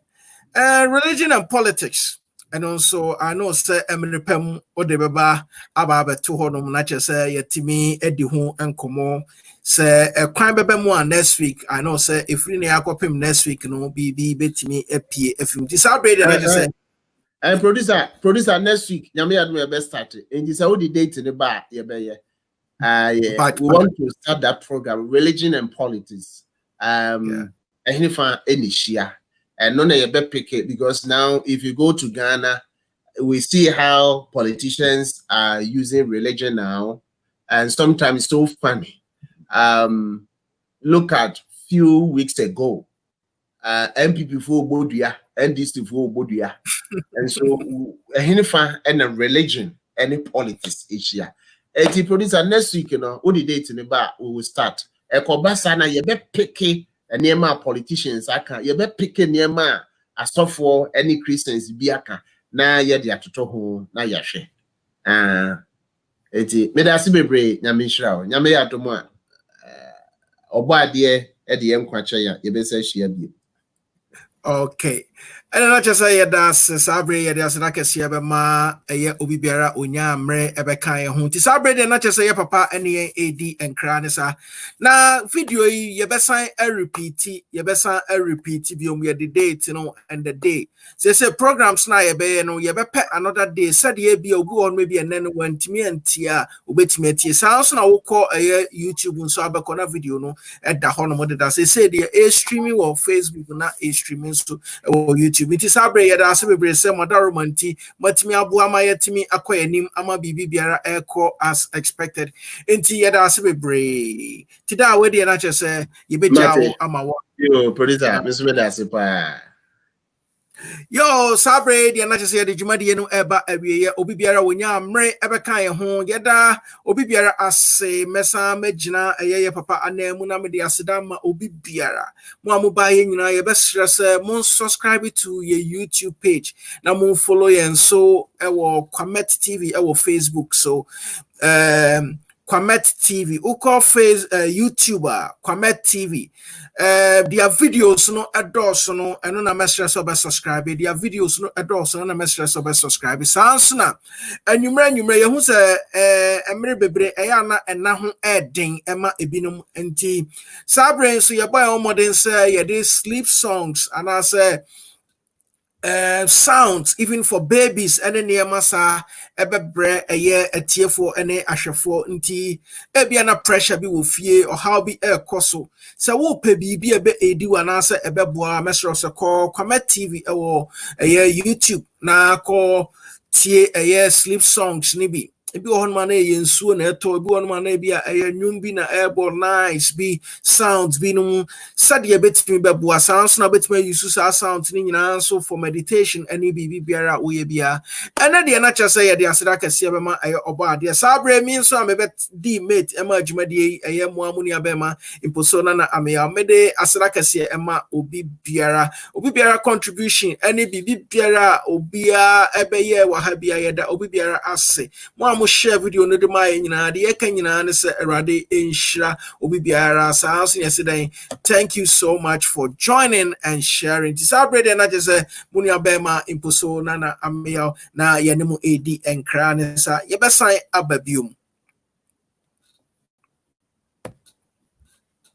religion and politics and also I know say emenepam odebeba aba to honom na che say yetimi edi ho enkomo say kwan bebe mu next week I know say efri ne akopem next week no bi betimi apie efim ti Sabre na che say and producer next week nyame adu e best start and this how the date in the bar ye be ye we want to start that program religion and politics ehnifa enishia and no na ye be pick it because now if you go to Ghana we see how politicians are using religion now and sometimes so funny look at few weeks ago MPP for Bodia NDC for Bodia and so and a religion any politics each year. The producer next week, what the date in the bar we will start. Ekobasana you be picky and near politicians aka you be picky near as for any Christians biaka na ye dia toto ho na ya hwe. Me da se bebre nyame hira nyame ya domo a obo ade e de nkwa kye ya ye be se hia bi. Okay. And not just say that's Sabre, there's an akasia bema, a obi biara, unya, mre, ebeka, hunti. Sabre, not just say papa, any AD and cranisa. Now, video, ye besan a repeat, ye besan a repeat, biom the date, and the day. So, say programs na ye be, ye be pet another day, said ye be a go on maybe and then went to me and tia, ubet me tia. Sounds now call a YouTube and so abacona video, no, at the honor that say the a streaming or Facebook, not a streaming to YouTube. It is Sabre yada asebe se modaromanti matimi aboa ma yetimi akoyanim ama bibi biara eko as expected enti yada asebe bre tida we de na chese yebejawo ama wo yo producer Mr. Medasipa yo Sabre de na chese de dwumade no eba awieye obi biara wonya amre ebeka ye ho yada obi biara ase mesa magina eyeye papa anamu na me de aseda ma obi biara mo amoba ye nyina ye besre se mon subscribe to your YouTube page na mon follow yen so ewo Kwamet TV ewo Facebook so Kwamet TV uko face YouTuber Kwamet TV their videos no endorse no eno na mesra so be subscribe their videos no endorse no na mesra so be subscribe sans na anwumra ye hu se emre bebre eya na ena ho eden ema ebinom enti Sabre so ye boy omodin say ye dey sleep songs and I say sounds even for babies and any massa ebebre a year a tear for any ashafo nti ebiana pressure bi wo fie or how be air koso so wo pe bibi ebe edi wanasa ebeboa mesro se call Kwamet TV ewo a year YouTube na call tie a year sleep songs nibi ebi on man e nsuo na eto ebi on man e bi a nwum bi na airborne nice bi sounds bi no sade betimi beboa sounds na betimi use sounds ni nyina so for meditation any bibi biara wo ye bia ene de na cha say ye de aseda kase be ma aye obo ade sabre mi so am be di mate e ma adwuma de aye mo amuni abema imposona na ameya me de aseda kase e ma obi biara contribution any bibi biara obia ebe ye wa ha bia ye da obi biara ase mo share video no de my nyina de yeka nyina ne se erade enhira obi biara sounds yesterday. Thank you so much for joining and sharing. Disabrede na just muni abema imposo na ameya na yenemu edi enkra ne sa yebesan ababium.